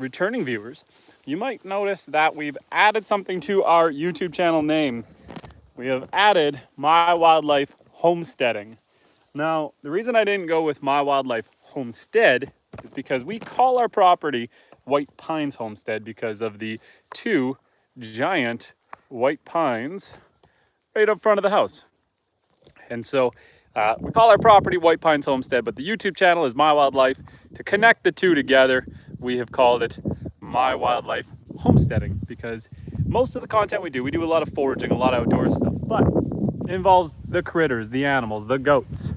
returning viewers, you might notice that we've added something to our YouTube channel name. We have added My Wildlife Homesteading. Now, the reason I didn't go with My Wildlife Homestead is because we call our property White Pines Homestead because of the two giant white pines right up front of the house. And so we call our property White Pines Homestead, but the YouTube channel is My Wildlife. To connect the two together, we have called it My Wildlife Homesteading because most of the content we do a lot of foraging, a lot of outdoor stuff, but it involves the critters, the animals, the goats.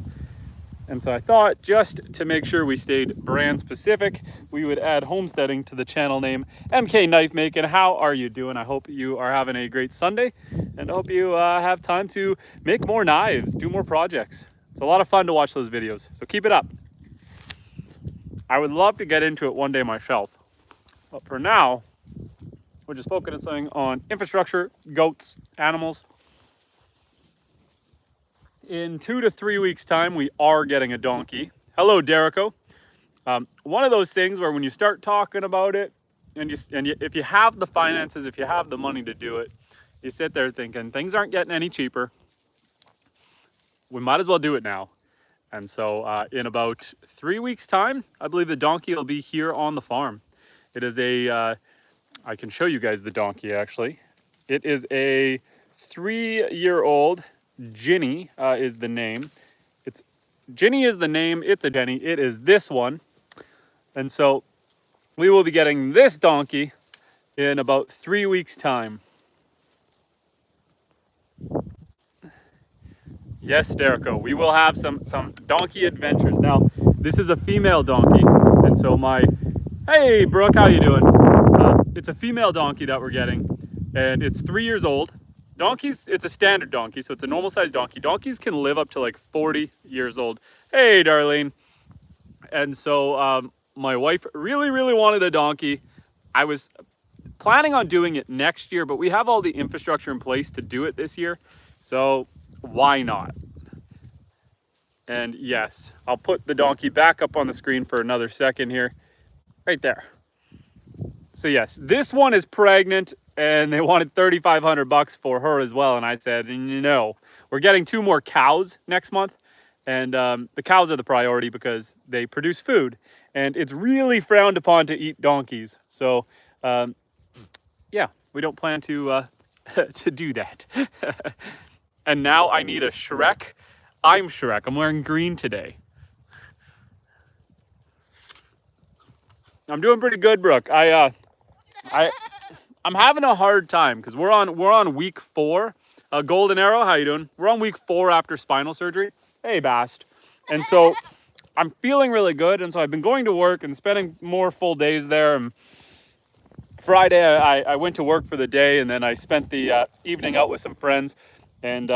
And so I thought, just to make sure we stayed brand specific, we would add homesteading to the channel name. MK Knife Making, how are you doing? I hope you are having a great Sunday, and I hope you have time to make more knives, do more projects. It's a lot of fun to watch those videos, so keep it up. I would love to get into it one day myself, but for now, we're just focusing on infrastructure, goats, animals. In 2 to 3 weeks time, we are getting a donkey. Hello, Derico. One of those things where when you start talking about it, if you have the finances, if you have the money to do it, you sit there thinking things aren't getting any cheaper. We might as well do it now. And so in about 3 weeks time, I believe the donkey will be here on the farm. It is I can show you guys the donkey actually. It is a 3-year-old. Ginny is the name. Ginny is the name. It's a Jenny. It is this one. And so we will be getting this donkey in about 3 weeks time. Yes, Derico, we will have some donkey adventures. Now, this is a female donkey. And so hey, Brooke, how you doing? It's a female donkey that we're getting, and it's 3 years old. Donkeys, it's a standard donkey, so it's a normal sized donkey. Donkeys can live up to like 40 years old. Hey, Darlene. And so my wife really, really wanted a donkey. I was planning on doing it next year, but we have all the infrastructure in place to do it this year. So why not? And yes, I'll put the donkey back up on the screen for another second here. Right there. So yes, this one is pregnant, and they wanted $3,500 for her as well. And I said, no, we're getting 2 more cows next month. And the cows are the priority because they produce food, and it's really frowned upon to eat donkeys. So yeah, we don't plan to to do that. And now I need a Shrek. I'm Shrek. I'm wearing green today. I'm doing pretty good, Brooke. I'm having a hard time because we're on week 4. Golden Arrow, how you doing? We're on week 4 after spinal surgery. Hey, Bast. And so I'm feeling really good, and so I've been going to work and spending more full days there. And Friday, I went to work for the day, and then I spent the evening out with some friends. And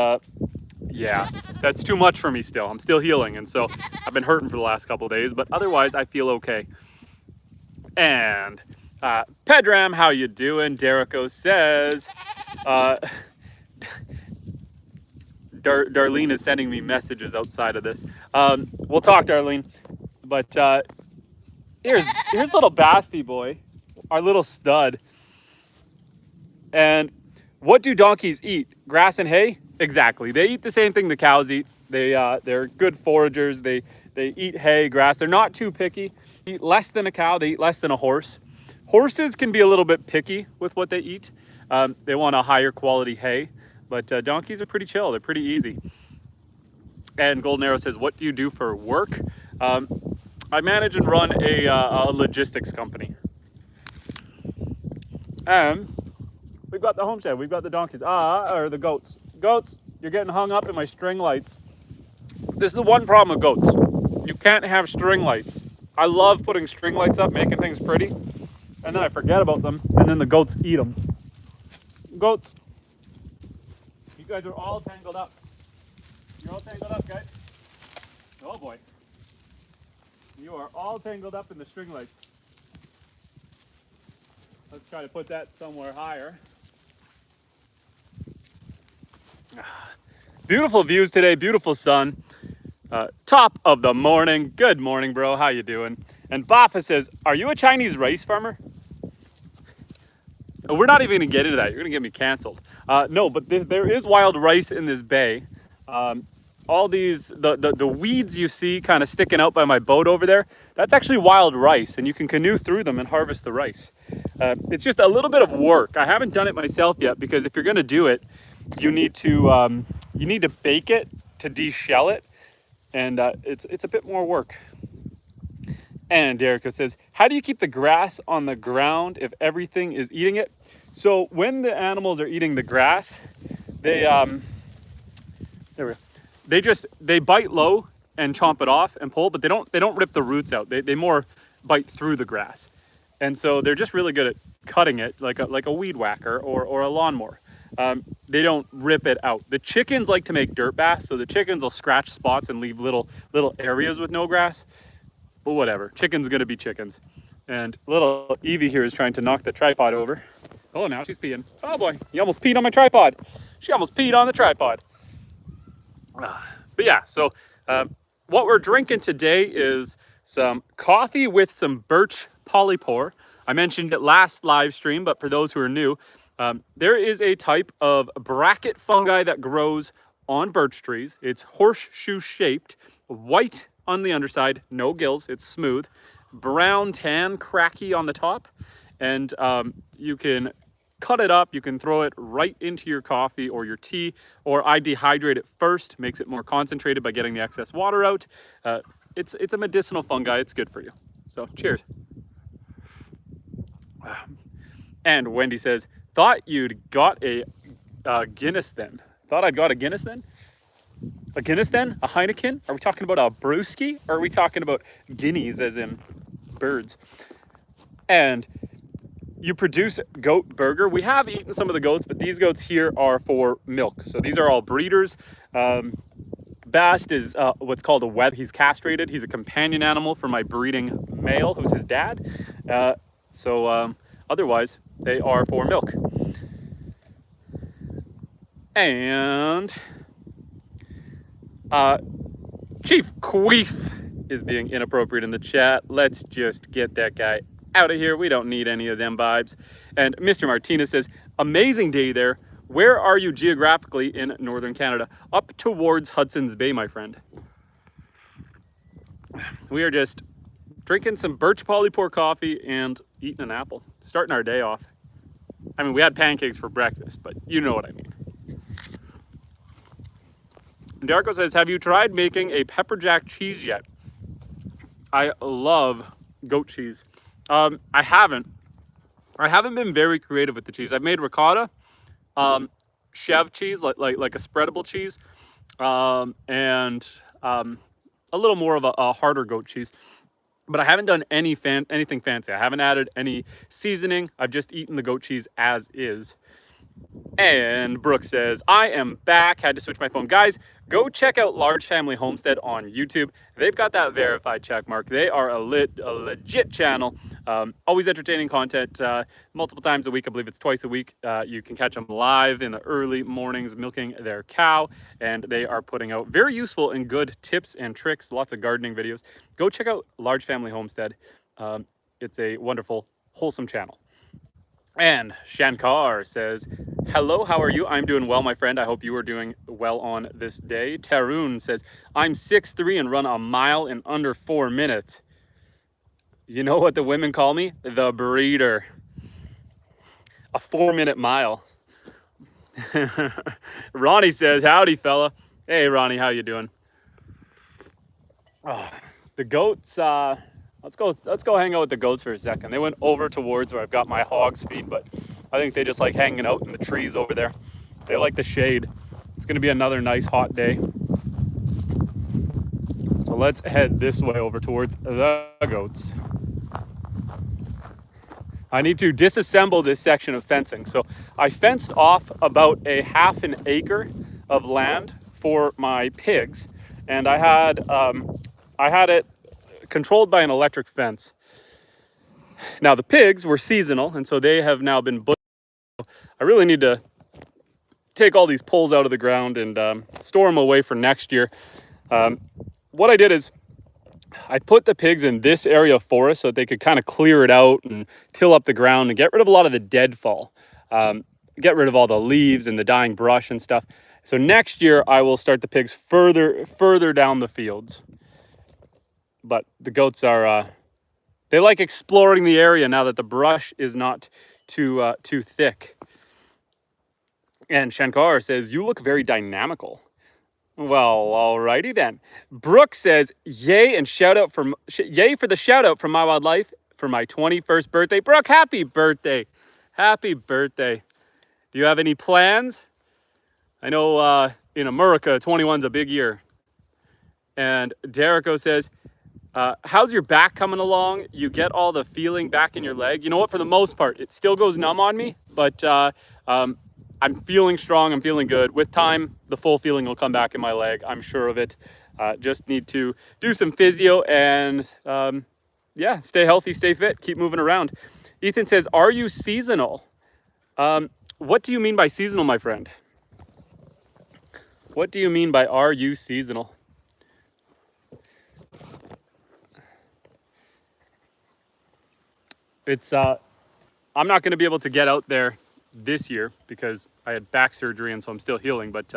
yeah, that's too much for me still. I'm still healing, and so I've been hurting for the last couple of days, but otherwise I feel okay. And Pedram, how you doing? Derico says, Darlene is sending me messages outside of this. We'll talk, Darlene. But here's little Basti boy, our little stud. And what do donkeys eat? Grass and hay? Exactly. They eat the same thing the cows eat. They're good foragers. They eat hay, grass. They're not too picky. They eat less than a cow. They eat less than a horse. Horses can be a little bit picky with what they eat. They want a higher quality hay, but donkeys are pretty chill. They're pretty easy. And Golden Arrow says, what do you do for work? I manage and run a logistics company. And we've got the homestead. We've got the donkeys. Or the goats. Goats, you're getting hung up in my string lights. This is the one problem with goats. You can't have string lights. I love putting string lights up, making things pretty, and then I forget about them, and then the goats eat them. Goats, you guys are all tangled up. You're all tangled up, guys. Oh boy. You are all tangled up in the string lights. Let's try to put that somewhere higher. Beautiful views today, beautiful sun. Top of the morning. Good morning, bro. How you doing? And Bafa says, are you a Chinese rice farmer? we're not even gonna get into that. You're gonna get me canceled. No, but there is wild rice in this bay. All these, the weeds you see kind of sticking out by my boat over there, that's actually wild rice, and you can canoe through them and harvest the rice. It's just a little bit of work. I haven't done it myself yet because if you're gonna do it, you need to bake it to de-shell it, and it's a bit more work. And Erica says, how do you keep the grass on the ground if everything is eating it? So when the animals are eating the grass, they there we go. They bite low and chomp it off and pull, but they don't rip the roots out. They more bite through the grass. And so they're just really good at cutting it like a weed whacker or a lawnmower. They don't rip it out. The chickens like to make dirt baths, so the chickens will scratch spots and leave little areas with no grass. But whatever, chickens gonna be chickens. And little Evie here is trying to knock the tripod over. Oh, now she's peeing. Oh boy, you almost peed on my tripod. She almost peed on the tripod. But yeah, so what we're drinking today is some coffee with some Birch polyore. I mentioned it last live stream, but for those who are new, there is a type of bracket fungi that grows on birch trees. It's horseshoe shaped, white on the underside, no gills, it's smooth, brown tan, cracky on the top, and you can cut it up, you can throw it right into your coffee or your tea, or I dehydrate it first, makes it more concentrated by getting the excess water out. It's a medicinal fungi, it's good for you. So cheers. And Wendy says, thought you'd got a Guinness then. Thought I'd got a Guinness then? A Guinness then? A Heineken? Are we talking about a brewski? Or are we talking about guineas as in birds? And you produce goat burger. We have eaten some of the goats, but these goats here are for milk. So these are all breeders. Bast is what's called a web. He's castrated. He's a companion animal for my breeding male, who's his dad. Otherwise, they are for milk. And Chief Queef is being inappropriate in the chat. Let's just get that guy out of here. We don't need any of them vibes. And Mr. Martinez says, amazing day there. Where are you geographically in northern Canada? Up towards Hudson's Bay, my friend. We are just drinking some Birch polyore coffee and eating an apple. Starting our day off. I mean, we had pancakes for breakfast, but you know what I mean. And Darko says, have you tried making a pepper jack cheese yet? I love goat cheese. I haven't been very creative with the cheese. I've made ricotta, chev cheese, like a spreadable cheese, and a little more of a harder goat cheese. But I haven't done anything fancy. I haven't added any seasoning. I've just eaten the goat cheese as is. And Brooke says, I am back. Had to switch my phone. Guys, go check out Large Family Homestead on YouTube. They've got that verified check mark. They are a legit channel. Always entertaining content multiple times a week. I believe it's twice a week. You can catch them live in the early mornings milking their cow. And they are putting out very useful and good tips and tricks. Lots of gardening videos. Go check out Large Family Homestead. It's a wonderful, wholesome channel. And Shankar says, hello, how are you? I'm doing well, my friend. I hope you are doing well on this day. Tarun says, I'm 6'3" and run a mile in under 4 minutes. You know what the women call me? The breeder. A 4-minute mile. Ronnie says, howdy, fella. Hey, Ronnie, how you doing? Oh, the goats, Let's go hang out with the goats for a second. They went over towards where I've got my hogs feed, but I think they just like hanging out in the trees over there. They like the shade. It's going to be another nice hot day. So let's head this way over towards the goats. I need to disassemble this section of fencing. So I fenced off about a half an acre of land for my pigs, and I had it controlled by an electric fence. Now the pigs were seasonal, and so they have now been butchered. I really need to take all these poles out of the ground and store them away for next year. What I did is I put the pigs in this area of forest so that they could kind of clear it out and till up the ground and get rid of a lot of the deadfall. Get rid of all the leaves and the dying brush and stuff. So next year I will start the pigs further down the fields. But the goats are, they like exploring the area now that the brush is not too thick. And Shankar says, you look very dynamical. Well, alrighty then. Brooke says, yay and yay for the shout out from My Wild Life for my 21st birthday. Brooke, happy birthday. Happy birthday. Do you have any plans? I know in America, 21's a big year. And Derico says, how's your back coming along? You get all the feeling back in your leg? You know what, for the most part, it still goes numb on me, but I'm feeling strong, I'm feeling good. With time, the full feeling will come back in my leg, I'm sure of it. Just need to do some physio and yeah, stay healthy, stay fit, keep moving around. Ethan says, are you seasonal? What do you mean by seasonal, my friend? What do you mean by are you seasonal? It's, I'm not going to be able to get out there this year because I had back surgery and so I'm still healing, but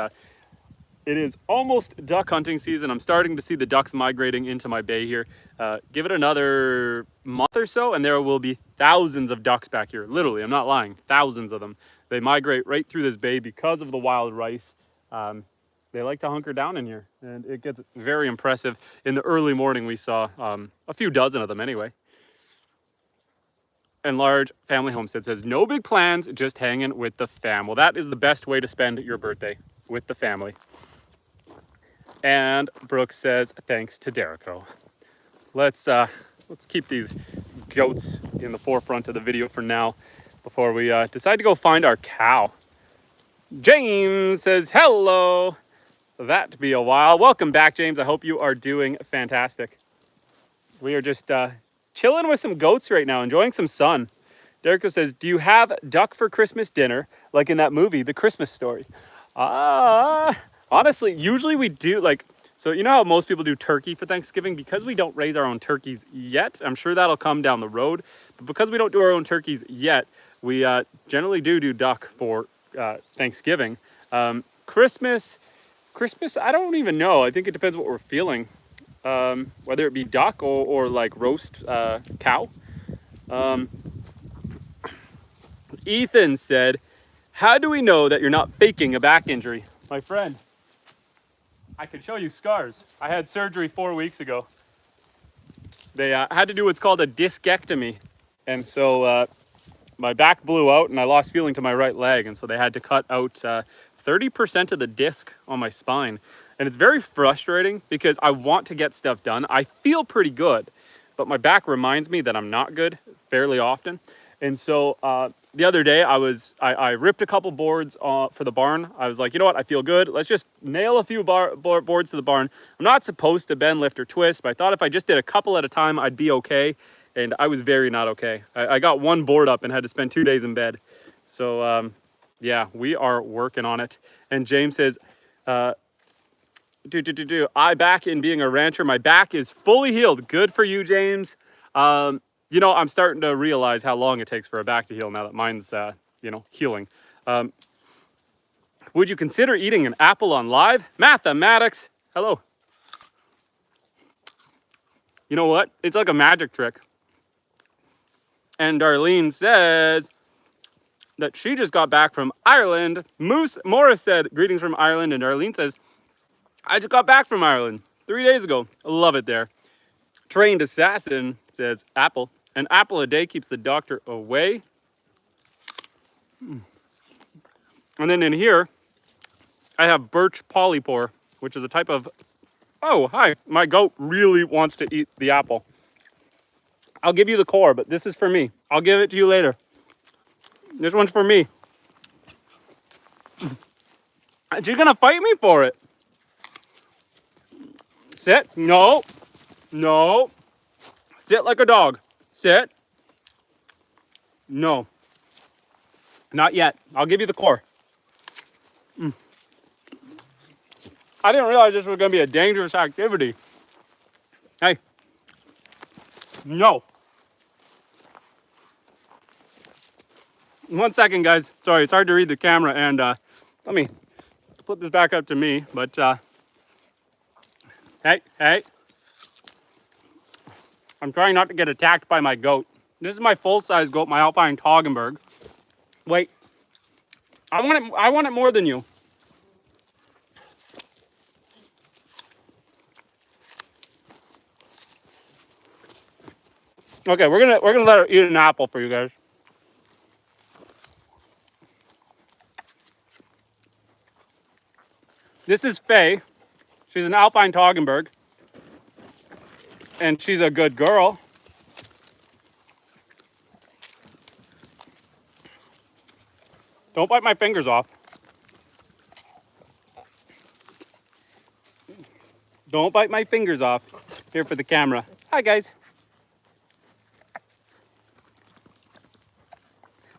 it is almost duck hunting season. I'm starting to see the ducks migrating into my bay here. Give it another month or so and there will be thousands of ducks back here. Literally, I'm not lying, thousands of them. They migrate right through this bay because of the wild rice. They like to hunker down in here and it gets very impressive. In the early morning we saw a few dozen of them anyway. And Large Family Homestead says, no big plans, just hanging with the fam. Well, that is the best way to spend your birthday, with the family. And Brooke says, thanks to Derico. Let's keep these goats in the forefront of the video for now before we decide to go find our cow. James says, hello. That be a while. Welcome back, James. I hope you are doing fantastic. We are just chilling with some goats right now, enjoying some sun. Derico says, do you have duck for Christmas dinner, like in that movie, The Christmas Story? Honestly, usually we do, like, so you know how most people do turkey for Thanksgiving? Because we don't raise our own turkeys yet, I'm sure that'll come down the road, but because we don't do our own turkeys yet, we generally do duck for Thanksgiving. Christmas, I don't even know. I think it depends what we're feeling. Whether it be duck or like roast cow. Ethan said, how do we know that you're not faking a back injury? My friend, I can show you scars. I had surgery 4 weeks ago. They had to do what's called a discectomy. And so my back blew out and I lost feeling to my right leg. And so they had to cut out 30% of the disc on my spine. And it's very frustrating because I want to get stuff done. I feel pretty good, but my back reminds me that I'm not good fairly often. And so the other day I ripped a couple boards for the barn. I was like, you know what? I feel good. Let's just nail a few boards to the barn. I'm not supposed to bend, lift, or twist, but I thought if I just did a couple at a time, I'd be okay. And I was very not okay. I got one board up and had to spend 2 days in bed. So yeah, we are working on it. And James says, I back in being a rancher, my back is fully healed. Good for you, James. You know, I'm starting to realize how long it takes for a back to heal now that mine's, you know, healing. Would you consider eating an apple on live? Mathematics. Hello. You know what? It's like a magic trick. And Darlene says that she just got back from Ireland. Moose Morris said, greetings from Ireland. And Darlene says, I just got back from Ireland 3 days ago. I love it there. Trained Assassin says, apple. An apple a day keeps the doctor away. And then in here, I have Birch polyore, which is a type of, oh, hi. My goat really wants to eat the apple. I'll give you the core, but this is for me. I'll give it to you later. This one's for me. She's gonna fight me for it. Sit. No. No. Sit like a dog. Sit. No. Not yet. I'll give you the core. I didn't realize this was going to be a dangerous activity. Hey, No. 1 second, guys. Sorry, it's hard to read the camera, and let me flip this back up to me. But hey, I'm trying not to get attacked by my goat. This is my full-size goat, my Alpine Toggenburg. Wait, I want it more than you. Okay, we're gonna let her eat an apple for you guys. This is Faye. She's an Alpine Toggenburg, and she's a good girl. Don't bite my fingers off. Don't bite my fingers off. Here for the camera. Hi, guys.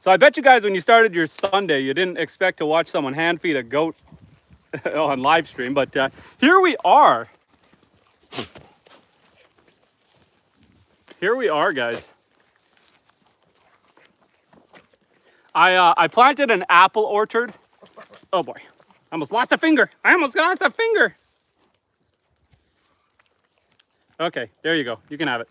So I bet you guys when you started your Sunday, you didn't expect to watch someone hand feed a goat on live stream, but here we are. Here we are, guys. I planted an apple orchard. Oh boy, I almost lost a finger. Okay, there you go. You can have it.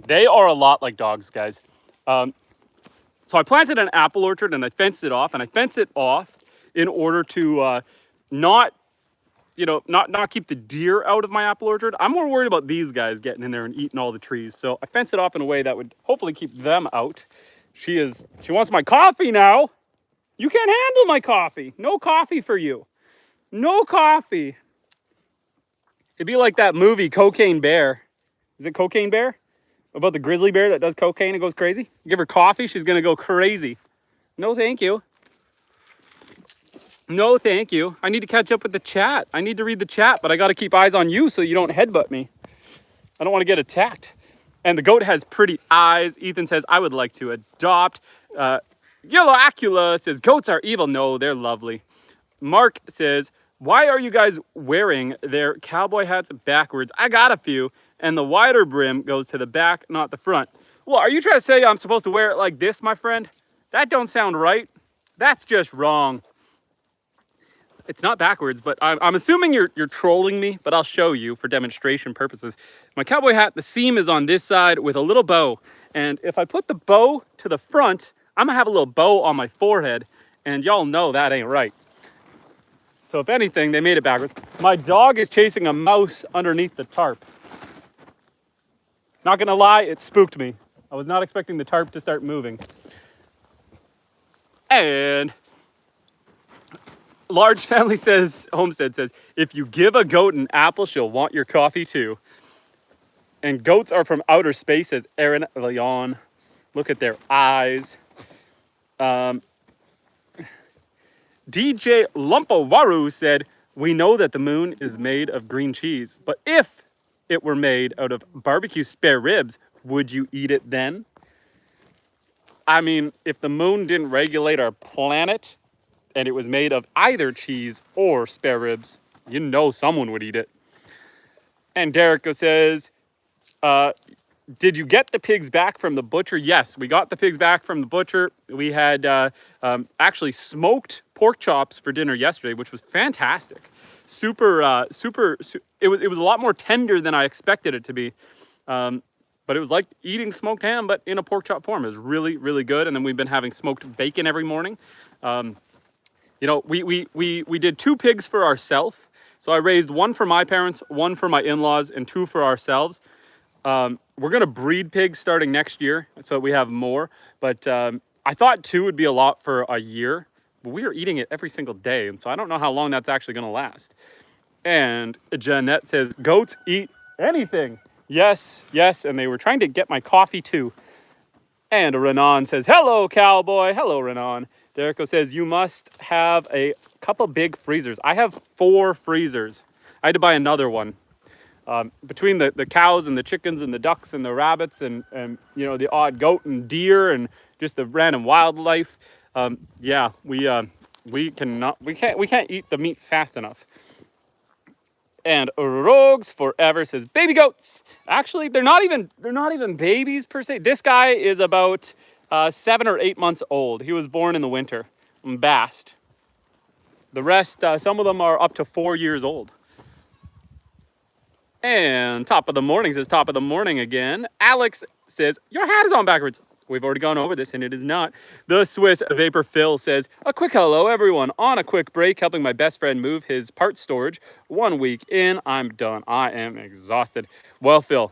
They are a lot like dogs, guys. So I planted an apple orchard and I fenced it off, and I fenced it off in order to not keep the deer out of my apple orchard. I'm more worried about these guys getting in there and eating all the trees. So I fenced it off in a way that would hopefully keep them out. She wants my coffee now. You can't handle my coffee. No coffee for you. No coffee. It'd be like that movie Cocaine Bear. Is it Cocaine Bear? About the grizzly bear that does cocaine and goes crazy? Give her coffee, she's gonna go crazy. No, thank you. No, thank you. I need to catch up with the chat. I need to read the chat, but I gotta keep eyes on you so you don't headbutt me. I don't wanna get attacked. And the goat has pretty eyes. Ethan says, I would like to adopt. Yellow Acula says, goats are evil. No, they're lovely. Mark says, why are you guys wearing their cowboy hats backwards? I got a few, and the wider brim goes to the back, not the front. Well, are you trying to say I'm supposed to wear it like this, my friend? That don't sound right. That's just wrong. It's not backwards, but I'm assuming you're trolling me, but I'll show you for demonstration purposes. My cowboy hat, the seam is on this side with a little bow. And if I put the bow to the front, I'm gonna have a little bow on my forehead, and y'all know that ain't right. So if anything, they made it backwards. My dog is chasing a mouse underneath the tarp. Not gonna lie, it spooked me. I was not expecting the tarp to start moving. And Large Family says, Homestead says, if you give a goat an apple, she'll want your coffee too. And goats are from outer space, says Aaron Leon. Look at their eyes. DJ Lumpawaru said, we know that the moon is made of green cheese, but if it were made out of barbecue spare ribs, would you eat it then? I mean, if the moon didn't regulate our planet and it was made of either cheese or spare ribs, you know someone would eat it. And Derek says, did you get the pigs back from the butcher? Yes, we got the pigs back from the butcher. We had actually smoked pork chops for dinner yesterday, which was fantastic. It was a lot more tender than I expected it to be. But it was like eating smoked ham, but in a pork chop form. It was really, really good. And then we've been having smoked bacon every morning. You know, we did 2 pigs for ourselves. So I raised 1 for my parents, 1 for my in-laws, and 2 for ourselves. We're going to breed pigs starting next year, so we have more. But I thought 2 would be a lot for a year. But we are eating it every single day, and so I don't know how long that's actually going to last. And Jeanette says, goats eat anything. Yes, yes, and they were trying to get my coffee too. And Renan says, hello, cowboy. Hello, Renan. Derico says, you must have a couple big freezers. I have 4 freezers. I had to buy another one. Between the cows and the chickens and the ducks and the rabbits and you know, the odd goat and deer and just the random wildlife, yeah, we can't eat the meat fast enough. And Rogues Forever says baby goats. Actually, they're not even babies per se. This guy is about 7 or 8 months old. He was born in the winter, Bast. The rest, some of them are up to 4 years old. And Top of the Morning says top of the morning again. Alex says your hat is on backwards. We've already gone over this and it is not. The Swiss Vapor Phil says, a quick hello everyone. On a quick break, helping my best friend move his parts storage. 1 week in, I'm done. I am exhausted. Well, Phil,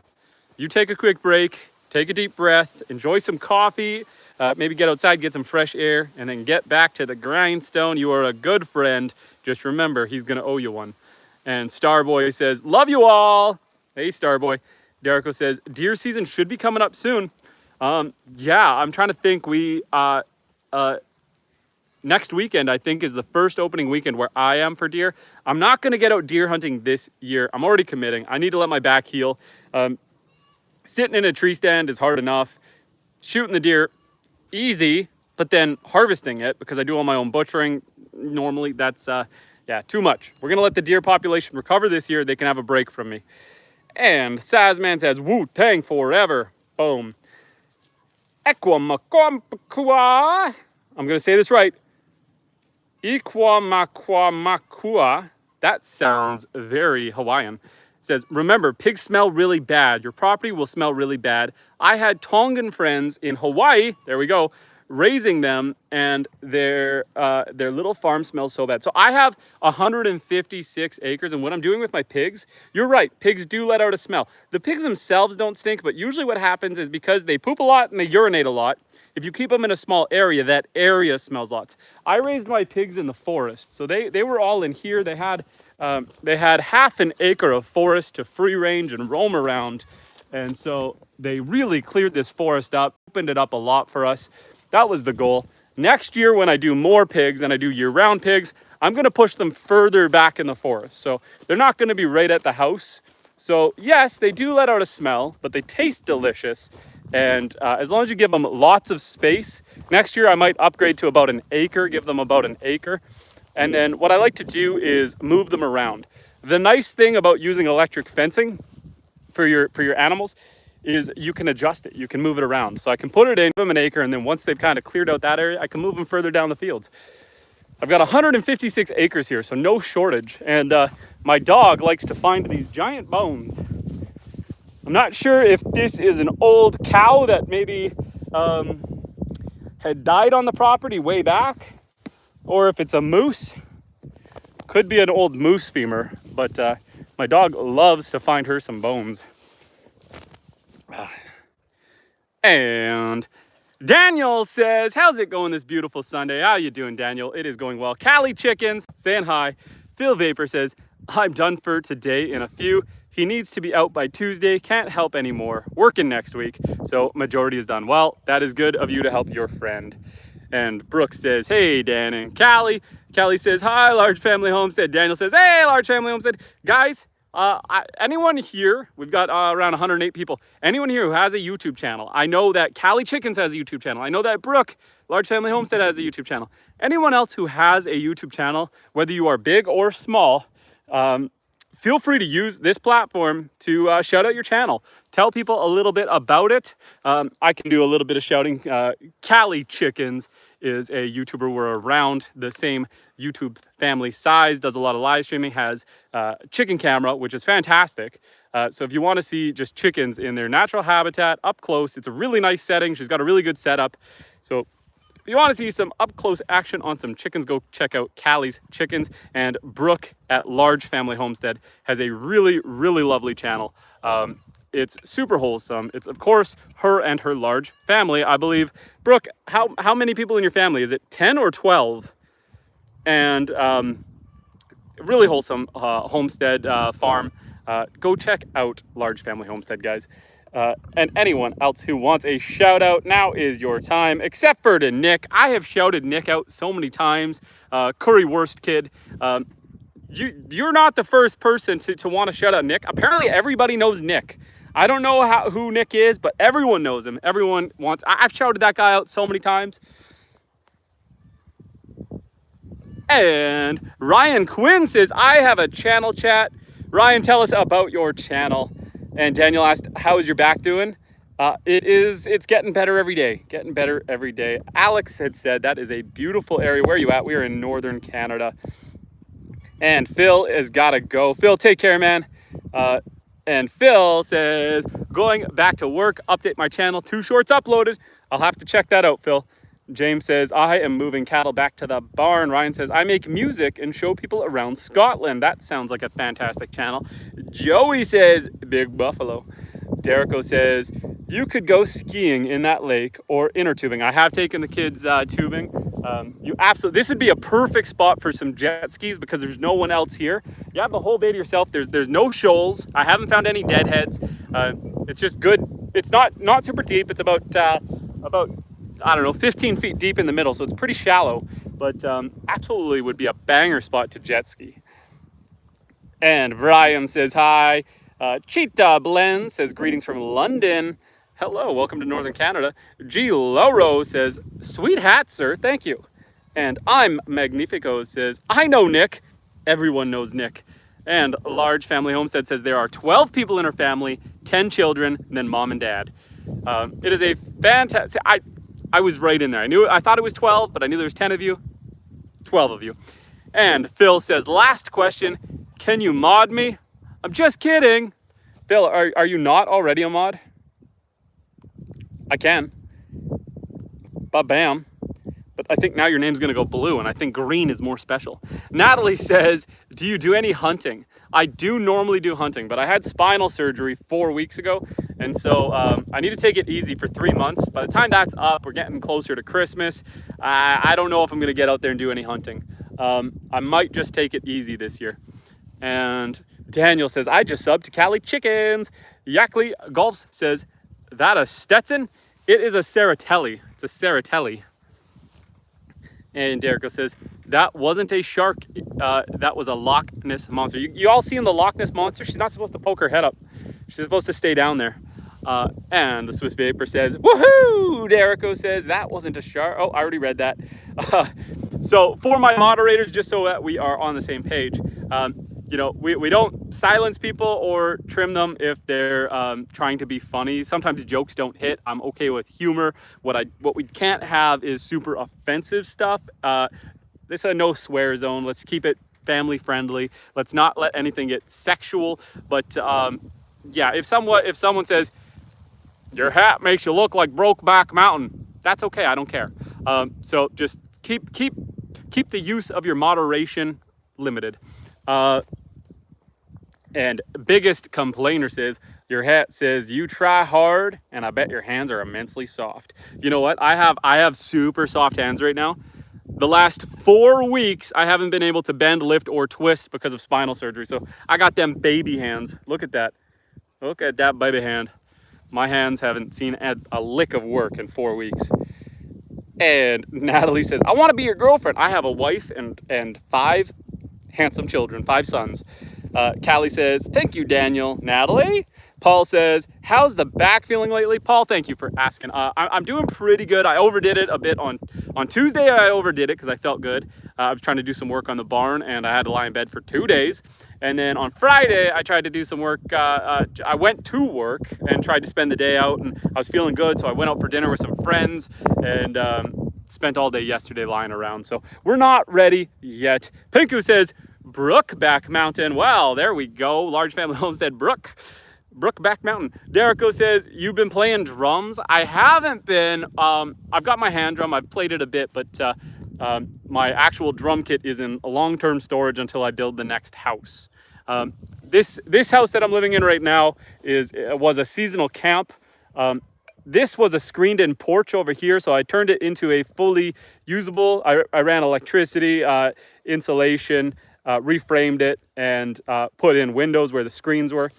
you take a quick break, take a deep breath, enjoy some coffee, maybe get outside, get some fresh air, and then get back to the grindstone. You are a good friend. Just remember, he's gonna owe you one. And Starboy says, love you all. Hey, Starboy. Derico says, deer season should be coming up soon. Yeah, I'm trying to think. Next weekend, I think, is the first opening weekend where I am for deer. I'm not going to get out deer hunting this year. I'm already committing. I need to let my back heal. Sitting in a tree stand is hard enough. Shooting the deer, easy, but then harvesting it, because I do all my own butchering, normally that's, yeah, too much. We're going to let the deer population recover this year. They can have a break from me. And Sazman says, Wu-Tang forever. Boom. Equamaquamakua. I'm going to say this right. Equamaquamakua. That sounds very Hawaiian. It says, remember, pigs smell really bad. Your property will smell really bad. I had Tongan friends in Hawaii. There we go. Raising them, and their little farm smells so bad. So I have 156 acres, and what I'm doing with my pigs, you're right, pigs do let out a smell. The pigs themselves don't stink, but usually what happens is because they poop a lot and they urinate a lot, if you keep them in a small area, that area smells lots. I raised my pigs in the forest, so they were all in here. They had half an acre of forest to free range and roam around, and so they really cleared this forest up, opened it up a lot for us. That was the goal. Next year, when I do more pigs and I do year-round pigs, I'm going to push them further back in the forest. So they're not going to be right at the house. So yes, they do let out a smell, but they taste delicious. And as long as you give them lots of space, next year I might upgrade to about an acre, give them about an acre. And then what I like to do is move them around. The nice thing about using electric fencing for your animals is you can adjust it. You can move it around. So I can put it in, give them an acre, and then once they've kind of cleared out that area, I can move them further down the fields. I've got 156 acres here, so no shortage. And my dog likes to find these giant bones. I'm not sure if this is an old cow that maybe had died on the property way back, or if it's a moose. Could be an old moose femur, but my dog loves to find her some bones. And Daniel says, how's it going this beautiful Sunday? How you doing, Daniel? It is going well. Cali Chickens saying hi. Phil Vapor says, I'm done for today in a few. He needs to be out by Tuesday. Can't help anymore. Working next week. So majority is done. Well, that is good of you to help your friend. And Brooke says, hey, Dan and Callie. Callie says, hi, Large Family Homestead. Daniel says, hey, Large Family Homestead. Guys, anyone here, we've got around 108 people. Anyone here who has a YouTube channel, I know that Cali Chickens has a YouTube channel. I know that Brooke, Large Family Homestead, has a YouTube channel. Anyone else who has a YouTube channel, whether you are big or small, feel free to use this platform to shout out your channel. Tell people a little bit about it. I can do a little bit of shouting. Cali Chickens is a YouTuber. We're around the same YouTube family size, does a lot of live streaming, has chicken camera, which is fantastic. So if you want to see just chickens in their natural habitat up close, it's a really nice setting. She's got a really good setup. So if you want to see some up close action on some chickens, go check out Callie's Chickens. And Brooke at Large Family Homestead has a really, really lovely channel. It's super wholesome. It's, of course, her and her large family, I believe. Brooke, how many people in your family? Is it 10 or 12? And really wholesome homestead farm. Go check out Large Family Homestead, guys. And anyone else who wants a shout out, now is your time, except for to Nick. I have shouted Nick out so many times. Currywurst Kid. You're not the first person to want to shout out Nick. Apparently everybody knows Nick. I don't know who Nick is, but everyone knows him. Everyone wants, I've shouted that guy out so many times. And Ryan Quinn says, I have a channel chat Ryan, tell us about your channel. And Daniel asked, how is your back doing? It's getting better every day, getting better every day. Alex had said that is a beautiful area. Where are you at? We are in northern Canada. And Phil has got to go. Phil, take care, man. And Phil says, going back to work, update my channel, 2 shorts uploaded. I'll have to check that out, Phil. James says, I am moving cattle back to the barn. Ryan says, I make music and show people around Scotland. That sounds like a fantastic channel. Joey says, Big Buffalo. Derico says, you could go skiing in that lake or inner tubing. I have taken the kids tubing. This would be a perfect spot for some jet skis because there's no one else here. You have the whole bay to yourself. There's no shoals. I haven't found any deadheads. It's just good. It's not super deep. It's about I don't know, 15 feet deep in the middle, so it's pretty shallow, but absolutely would be a banger spot to jet ski. And Brian says hi. Cheetah Blend says greetings from London. Hello, welcome to Northern Canada. G. Loro says, sweet hat, sir, thank you. And I'm Magnifico says, I know Nick. Everyone knows Nick. And Large Family Homestead says there are 12 people in her family, 10 children, and then mom and dad. It is a fantastic, I was right in there. I thought it was 12, but I knew there was 10 of you. 12 of you. And Phil says, last question, can you mod me? I'm just kidding. Phil, are you not already a mod? I can. Ba-bam. But I think now your name's gonna go blue, and I think green is more special. Natalie says, do you do any hunting? I do normally do hunting, but I had spinal surgery 4 weeks ago, and so I need to take it easy for 3 months. By the time that's up, we're getting closer to Christmas. I don't know if I'm gonna get out there and do any hunting. I might just take it easy this year. And Daniel says, I just subbed to Cali Chickens. Yackley Golfs says, that a Stetson? It is a Ceratelli. It's a Ceratelli. And Derico says, that wasn't a shark. That was a Loch Ness Monster. You all seen the Loch Ness Monster? She's not supposed to poke her head up. She's supposed to stay down there. And the Swiss Vapor says, woohoo! Derico says, that wasn't a shark. Oh, I already read that. So for my moderators, just so that we are on the same page, you know, we don't silence people or trim them if they're trying to be funny. Sometimes jokes don't hit. I'm okay with humor. What we can't have is super offensive stuff. This is a no swear zone. Let's keep it family friendly. Let's not let anything get sexual. But yeah, if someone says your hat makes you look like Brokeback Mountain, that's okay. I don't care. So just keep the use of your moderation limited. And biggest complainer says, your hat says you try hard, and I bet your hands are immensely soft. You know what? I have super soft hands right now. The last 4 weeks, I haven't been able to bend, lift, or twist because of spinal surgery. So I got them baby hands. Look at that. Look at that baby hand. My hands haven't seen a lick of work in 4 weeks. And Natalie says, I want to be your girlfriend. I have a wife and 5 handsome children, 5 sons. Callie says, thank you, Daniel. Natalie? Paul says, how's the back feeling lately? Paul, thank you for asking. I'm doing pretty good. I overdid it a bit on Tuesday. I overdid it because I felt good. I was trying to do some work on the barn, and I had to lie in bed for 2 days. And then on Friday, I tried to do some work. I went to work and tried to spend the day out, and I was feeling good. So I went out for dinner with some friends and spent all day yesterday lying around. So we're not ready yet. Pinku says, Brookback Mountain. Wow, there we go. Large Family Homestead, Brookback Mountain. Derico says, you've been playing drums? I haven't been. I've got my hand drum. I've played it a bit, but my actual drum kit is in long-term storage until I build the next house. This house that I'm living in right now was a seasonal camp. This was a screened-in porch over here, so I turned it into a fully usable. I ran electricity, insulation, reframed it, and put in windows where the screens were.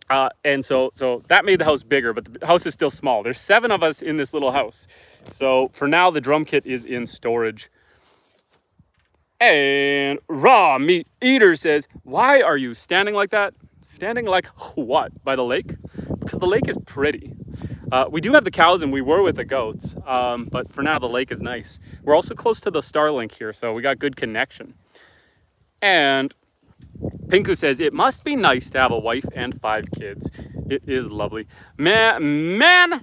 And so that made the house bigger, but the house is still small. There's 7 of us in this little house. So for now, the drum kit is in storage. And Raw Meat Eater says, why are you standing like that? Standing like what? By the lake? Because the lake is pretty. We do have the cows and we were with the goats, but for now the lake is nice. We're also close to the Starlink here, so we got good connection. And Pinku says, it must be nice to have a wife and 5 kids. It is lovely. Manthan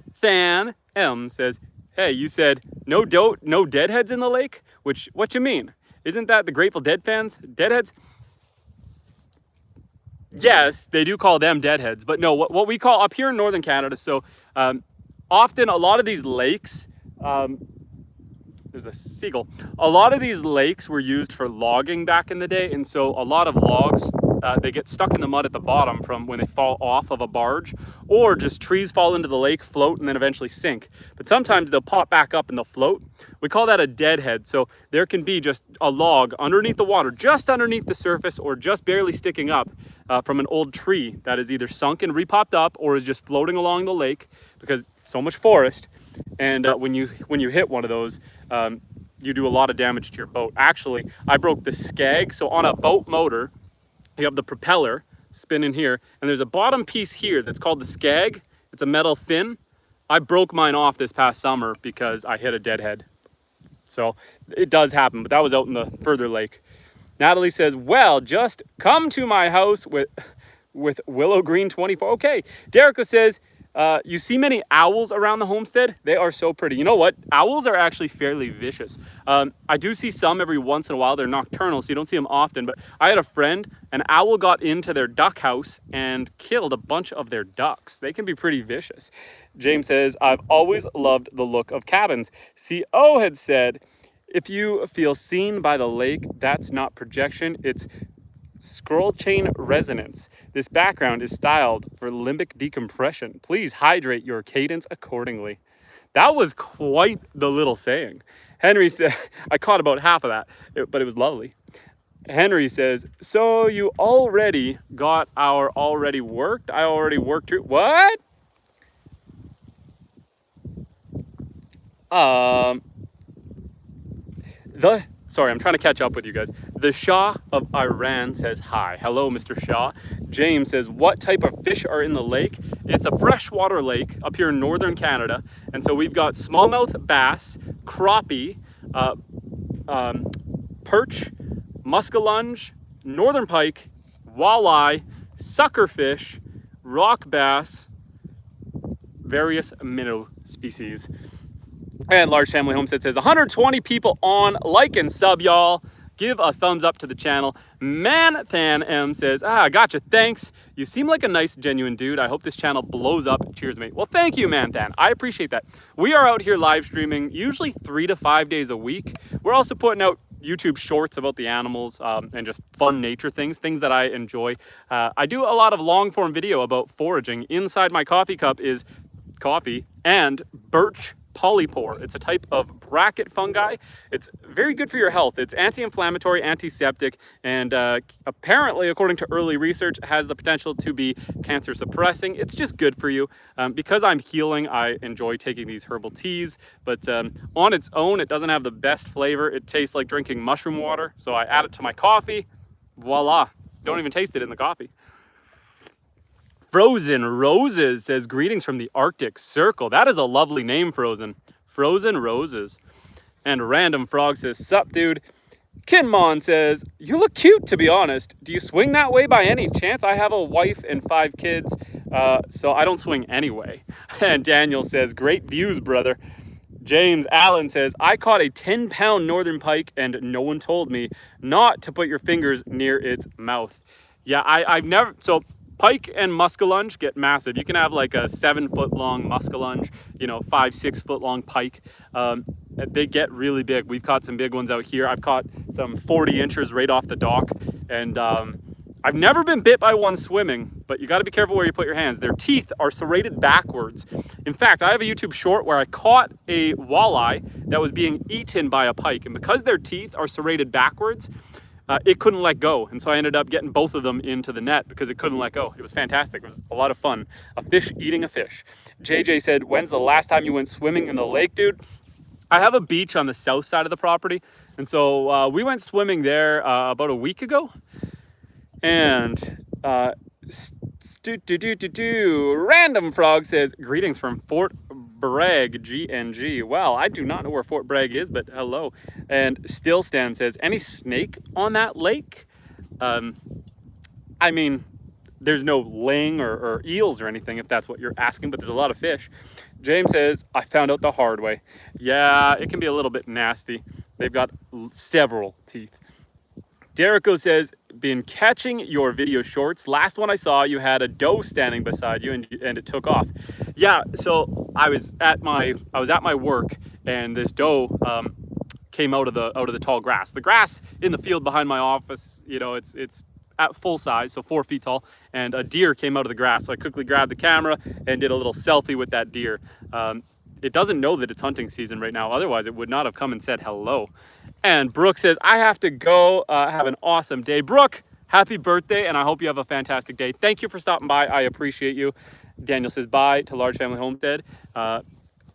M says, hey, you said no deadheads in the lake? What you mean? Isn't that the Grateful Dead fans? Deadheads? Yes, they do call them deadheads, but no, what we call up here in northern Canada, so often a lot of these lakes, there's a seagull. A lot of these lakes were used for logging back in the day, and so a lot of logs, they get stuck in the mud at the bottom from when they fall off of a barge, or just trees fall into the lake, float, and then eventually sink. But sometimes they'll pop back up and they'll float. We call that a deadhead. So there can be just a log underneath the water, just underneath the surface, or just barely sticking up from an old tree that is either sunk and repopped up, or is just floating along the lake because so much forest. And when you hit one of those, you do a lot of damage to your boat. Actually, I broke the skag. So on a boat motor, you have the propeller spinning here, and there's a bottom piece here that's called the skag. It's a metal fin. I broke mine off this past summer because I hit a deadhead. So it does happen, but that was out in the further lake. Natalie says, well, just come to my house with Willow Green 24. Okay. Derico says, you see many owls around the homestead? They are so pretty. You know what? Owls are actually fairly vicious. I do see some every once in a while. They're nocturnal, so you don't see them often. But I had a friend, an owl got into their duck house and killed a bunch of their ducks. They can be pretty vicious. James says, I've always loved the look of cabins. CO had said, if you feel seen by the lake, that's not projection. It's scroll chain resonance. This background is styled for limbic decompression. Please hydrate your cadence accordingly. That was quite the little saying. Henry said, I caught about half of that, but it was lovely. Henry says, so you already got our already worked? I already worked through, what? Sorry, I'm trying to catch up with you guys. The Shah of Iran says hi. Hello, Mr. Shah. James says, what type of fish are in the lake? It's a freshwater lake up here in northern Canada. And so we've got smallmouth bass, crappie, perch, muskellunge, northern pike, walleye, suckerfish, rock bass, various minnow species. And Large Family Homestead says 120 people on, like and sub, y'all. Give a thumbs up to the channel. Manthan M says, gotcha, thanks. You seem like a nice, genuine dude. I hope this channel blows up. Cheers, mate. Well, thank you, Manthan. I appreciate that. We are out here live streaming usually 3 to 5 days a week. We're also putting out YouTube shorts about the animals and just fun nature things that I enjoy. I do a lot of long form video about foraging. Inside my coffee cup is coffee and Birch polyore. It's a type of bracket fungi. It's very good for your health. It's anti-inflammatory, antiseptic, and apparently, according to early research, has the potential to be cancer suppressing. It's just good for you. Because I'm healing, I enjoy taking these herbal teas, but on its own, it doesn't have the best flavor. It tastes like drinking mushroom water. So I add it to my coffee. Voila. Don't even taste it in the coffee. Frozen Roses says, greetings from the Arctic Circle. That is a lovely name, Frozen. Frozen Roses. And Random Frog says, sup, dude. Kinmon says, you look cute, to be honest. Do you swing that way by any chance? I have a wife and 5 kids, so I don't swing anyway. And Daniel says, great views, brother. James Allen says, I caught a 10-pound northern pike and no one told me not to put your fingers near its mouth. Yeah, I've never, so pike and muskellunge get massive. You can have like a 7-foot long muskellunge, 5-6 foot long pike. They get really big. We've caught some big ones out here. I've caught some 40 inches right off the dock. And I've never been bit by one swimming, but you got to be careful where you put your hands. Their teeth are serrated backwards. In fact, I have a YouTube short where I caught a walleye that was being eaten by a pike. And because their teeth are serrated backwards, it couldn't let go. And so I ended up getting both of them into the net because it couldn't let go. It was fantastic. It was a lot of fun. A fish eating a fish. JJ said, when's the last time you went swimming in the lake, dude? I have a beach on the south side of the property. And so we went swimming there about a week ago. And Random Frog says, greetings from Fort Bragg, GNG. Well, I do not know where Fort Bragg is, but hello. And Still Stan says, any snake on that lake? I mean, there's no ling or eels or anything if that's what you're asking, but there's a lot of fish. James says, I found out the hard way. Yeah, it can be a little bit nasty. They've got several teeth. Derico says, been catching your video shorts. Last one I saw, you had a doe standing beside you and it took off. Yeah, so I was at my work, and this doe came out of the tall grass. The grass in the field behind my office, you know, it's at full size, so 4 feet tall, and a deer came out of the grass. So I quickly grabbed the camera and did a little selfie with that deer. It doesn't know that it's hunting season right now. Otherwise, it would not have come and said hello. And Brooke says, I have to go. Have an awesome day. Brooke, happy birthday, and I hope you have a fantastic day. Thank you for stopping by. I appreciate you. Daniel says bye to Large Family Homestead,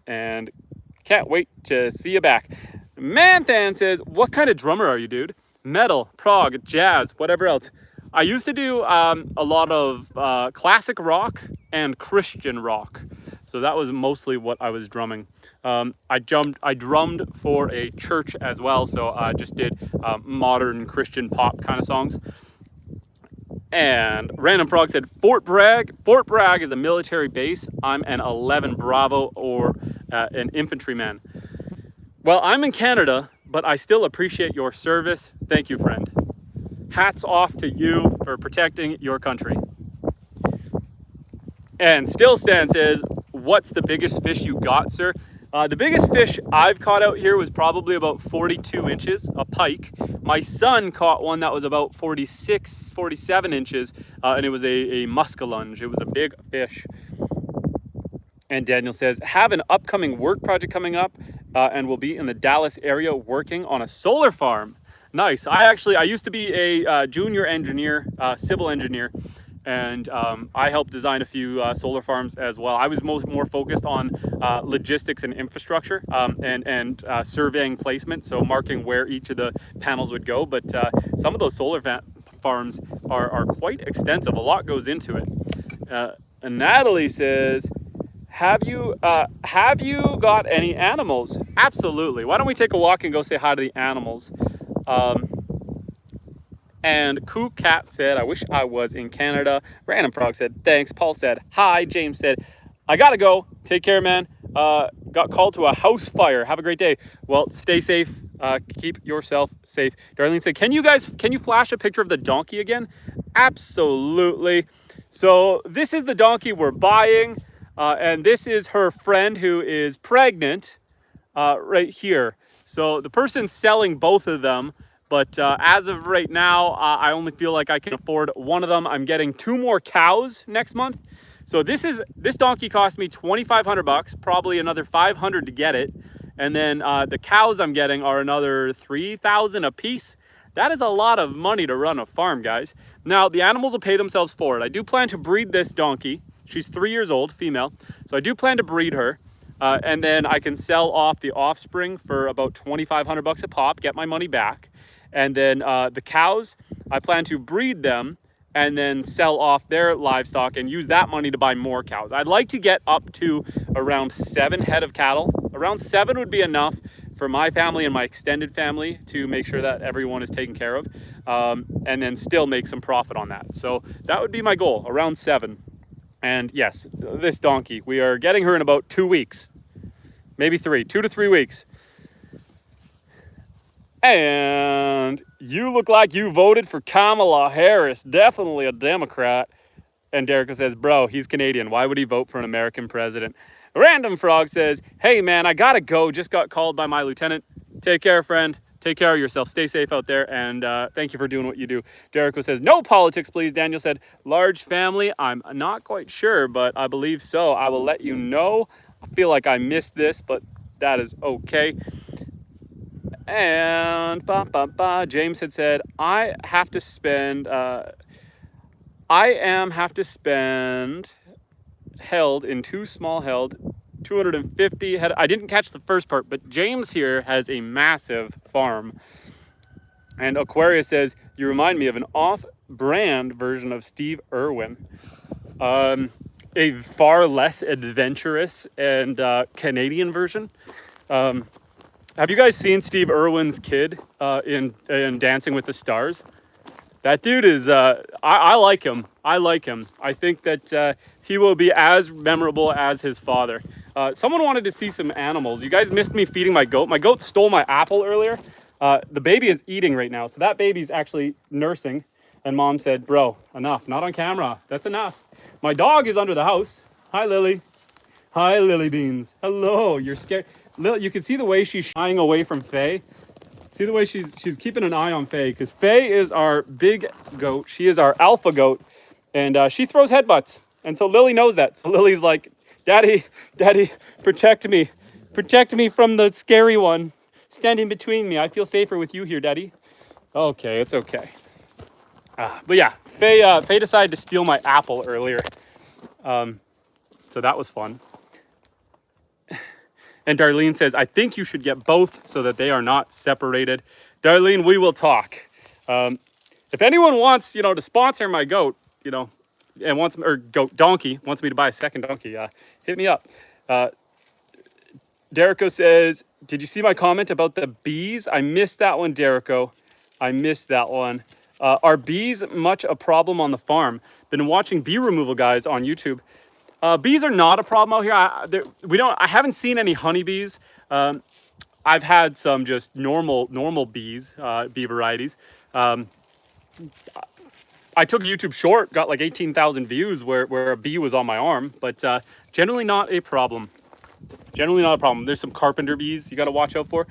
and can't wait to see you back. Manthan says, what kind of drummer are you, dude? Metal, prog, jazz, whatever else. I used to do a lot of classic rock and Christian rock. So that was mostly what I was drumming. I drummed for a church as well. So I just did modern Christian pop kind of songs. And Random Frog said, Fort Bragg. Fort Bragg is a military base. I'm an 11 Bravo or an infantryman. Well, I'm in Canada, but I still appreciate your service. Thank you, friend. Hats off to you for protecting your country. And Still Stan says, what's the biggest fish you got, sir? The biggest fish I've caught out here was probably about 42 inches, a pike. My son caught one that was about 46, 47 inches, and it was a muskellunge. It was a big fish. And Daniel says, have an upcoming work project coming up, and will be in the Dallas area working on a solar farm. Nice. I used to be a junior engineer, civil engineer, and I helped design a few solar farms as well. I was more focused on logistics and infrastructure, and surveying placement, so marking where each of the panels would go. But some of those solar farms are quite extensive. A lot goes into it. And Natalie says, have you got any animals? Absolutely. Why don't we take a walk and go say hi to the animals? And Koo Cat said, I wish I was in Canada. Random Frog said, thanks. Paul said, hi. James said, I gotta go. Take care, man. Got called to a house fire. Have a great day. Well, stay safe. Keep yourself safe. Darlene said, can you flash a picture of the donkey again? Absolutely. So this is the donkey we're buying. And this is her friend who is pregnant right here. So the person's selling both of them, but as of right now, I only feel like I can afford one of them. I'm getting 2 more cows next month. So this donkey cost me $2,500, probably another $500 to get it. And then the cows I'm getting are another $3,000 a piece. That is a lot of money to run a farm, guys. Now, the animals will pay themselves for it. I do plan to breed this donkey. She's 3 years old, female. So I do plan to breed her. And then I can sell off the offspring for about $2,500 a pop, get my money back. And then the cows, I plan to breed them and then sell off their livestock and use that money to buy more cows. I'd like to get up to around 7 head of cattle. Around 7 would be enough for my family and my extended family to make sure that everyone is taken care of, and then still make some profit on that. So that would be my goal, around 7. And yes, this donkey, we are getting her in about 2 weeks, maybe 3, 2 to 3 weeks. And you look like you voted for Kamala Harris, definitely a Democrat. And Derica says, bro, he's Canadian. Why would he vote for an American president? Random Frog says, hey man, I gotta go. Just got called by my lieutenant. Take care, friend. Take care of yourself. Stay safe out there. And thank you for doing what you do. Derico says, no politics, please. Daniel said, large family. I'm not quite sure, but I believe so. I will let you know. I feel like I missed this, but that is okay. And James had said, I have to spend held in 2 small held 250 head. I didn't catch the first part, but James here has a massive farm. And Aquarius says, you remind me of an off-brand version of Steve Irwin. A far less adventurous and Canadian version. Have you guys seen Steve Irwin's kid in Dancing with the Stars? That dude is, I like him. I like him. I think that he will be as memorable as his father. Someone wanted to see some animals. You guys missed me feeding my goat. My goat stole my apple earlier. The baby is eating right now. So that baby's actually nursing. And mom said, bro, enough, not on camera. That's enough. My dog is under the house. Hi, Lily. Hi, Lily Beans. Hello, you're scared. Lily, you can see the way she's shying away from Faye. See the way she's keeping an eye on Faye, because Faye is our big goat. She is our alpha goat, and she throws headbutts. And so Lily knows that. So Lily's like, Daddy, Daddy, protect me. Protect me from the scary one standing between me. I feel safer with you here, Daddy. Okay, it's okay. But yeah, Faye decided to steal my apple earlier. So that was fun. And Darlene says, I think you should get both so that they are not separated. Darlene, we will talk. If anyone wants, to sponsor my goat, and donkey, wants me to buy a second donkey, hit me up. Derico says, did you see my comment about the bees? I missed that one, Derico. I missed that one. Are bees much a problem on the farm? Been watching bee removal guys on YouTube. Bees are not a problem out here. I haven't seen any honeybees. I've had some just normal bees, bee varieties. I took a YouTube short, got like 18,000 views where a bee was on my arm, but generally not a problem. Generally not a problem. There's some carpenter bees you got to watch out for.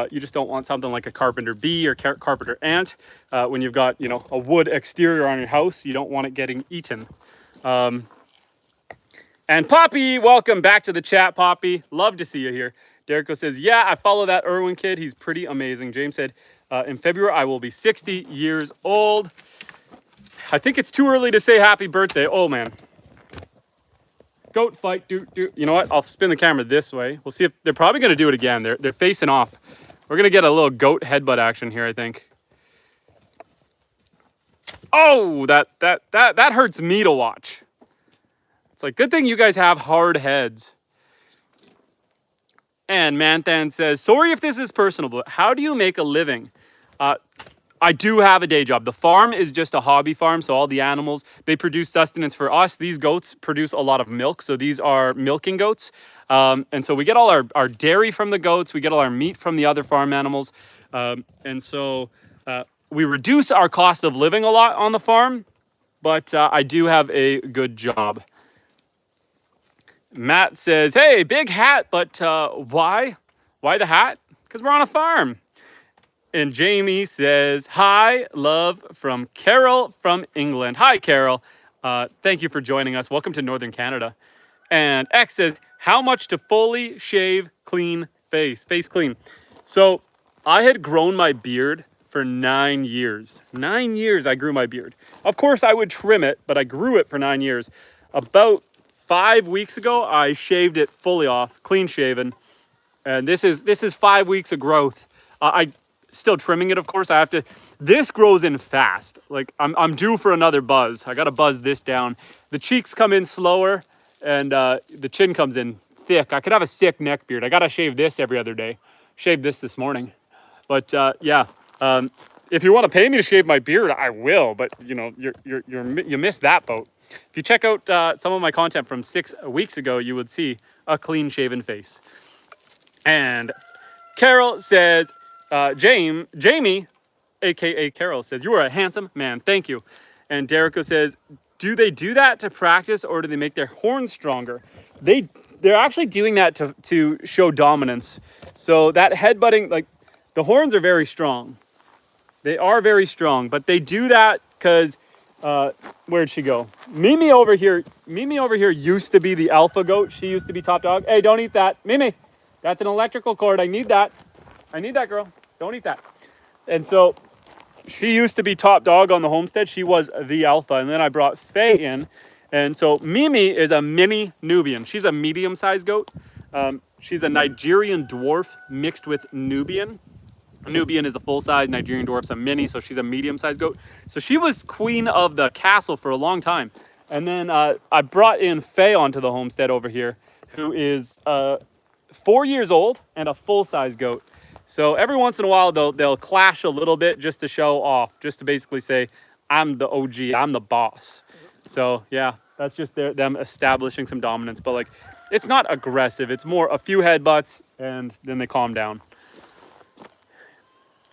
You just don't want something like a carpenter bee or carpenter ant. When you've got, a wood exterior on your house, you don't want it getting eaten. And Poppy, welcome back to the chat, Poppy. Love to see you here. Derico says, yeah, I follow that Irwin kid. He's pretty amazing. James said, in February, I will be 60 years old. I think it's too early to say happy birthday. Oh, man. Goat fight, You know what? I'll spin the camera this way. We'll see if they're probably going to do it again. They're facing off. We're going to get a little goat headbutt action here, I think. Oh, that hurts me to watch. It's like, good thing you guys have hard heads. And Manthan says, sorry if this is personal, but how do you make a living? I do have a day job. The farm is just a hobby farm, so all the animals, they produce sustenance for us. These goats produce a lot of milk, so these are milking goats. And so we get all our dairy from the goats. We get all our meat from the other farm animals. And so we reduce our cost of living a lot on the farm, but I do have a good job. Matt says, hey, big hat, but why? Why the hat? Because we're on a farm. And Jamie says, hi, love from Carol from England. Hi, Carol. Thank you for joining us. Welcome to Northern Canada. And X says, how much to fully shave clean face clean? So I had grown my beard for 9 years. 9 years I grew my beard. Of course, I would trim it, but I grew it for 9 years. About 5 weeks ago, I shaved it fully off, clean shaven. And this is 5 weeks of growth. I still trimming it, of course. I have to. This grows in fast. Like I'm due for another buzz. I got to buzz this down. The cheeks come in slower, and the chin comes in thick. I could have a sick neck beard. I got to shave this every other day. Shaved this morning. But yeah, if you want to pay me to shave my beard, I will. But you missed that boat. If you check out some of my content from 6 weeks ago, you would see a clean shaven face. And Carol says, Jamie, aka Carol, says, you are a handsome man. Thank you. And Derico says, do they do that to practice, or do they make their horns stronger? They're actually doing that to show dominance. So that headbutting, like the horns are very strong. They are very strong, but they do that because where'd she go? Mimi over here used to be the alpha goat. She used to be top dog. Hey, don't eat that. Mimi, that's an electrical cord. I need that. I need that, girl. Don't eat that. And so she used to be top dog on the homestead. She was the alpha. And then I brought Faye in. And so Mimi is a mini Nubian. She's a medium-sized goat. She's a Nigerian dwarf mixed with Nubian. A Nubian is a full-size, Nigerian dwarf's a mini, so she's a medium-sized goat. So she was queen of the castle for a long time. And then I brought in Faye onto the homestead over here, who is 4 years old and a full-size goat. So every once in a while, they'll clash a little bit just to show off, just to basically say, I'm the OG, I'm the boss. So yeah, that's just them establishing some dominance. But like, it's not aggressive. It's more a few headbutts and then they calm down.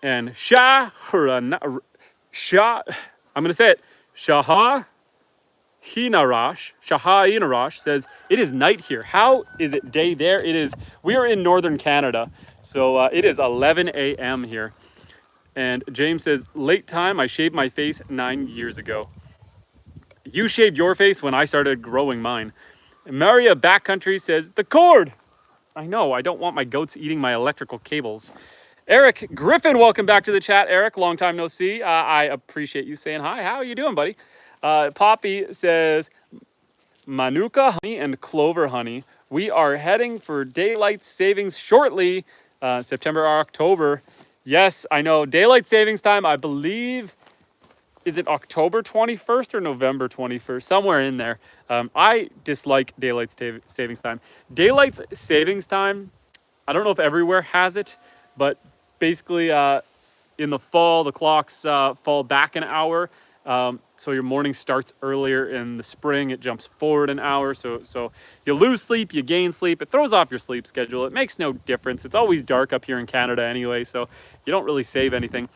And I'm gonna say it, Shaha Hinarash says, it is night here. How is it day there? We are in northern Canada, so it is 11 a.m. here. And James says, late time, I shaved my face 9 years ago. You shaved your face when I started growing mine. And Maria Backcountry says, the cord. I know, I don't want my goats eating my electrical cables. Eric Griffin, welcome back to the chat. Eric, long time no see. I appreciate you saying hi. How are you doing, buddy? Poppy says, Manuka honey and clover honey. We are heading for daylight savings shortly, September or October. Yes, I know. Daylight savings time, I believe, is it October 21st or November 21st? Somewhere in there. I dislike daylight savings time. Daylight savings time, I don't know if everywhere has it, but basically in the fall, the clocks fall back an hour. So your morning starts earlier. In the spring, it jumps forward an hour. So you lose sleep, you gain sleep. It throws off your sleep schedule. It makes no difference. It's always dark up here in Canada anyway, so you don't really save anything.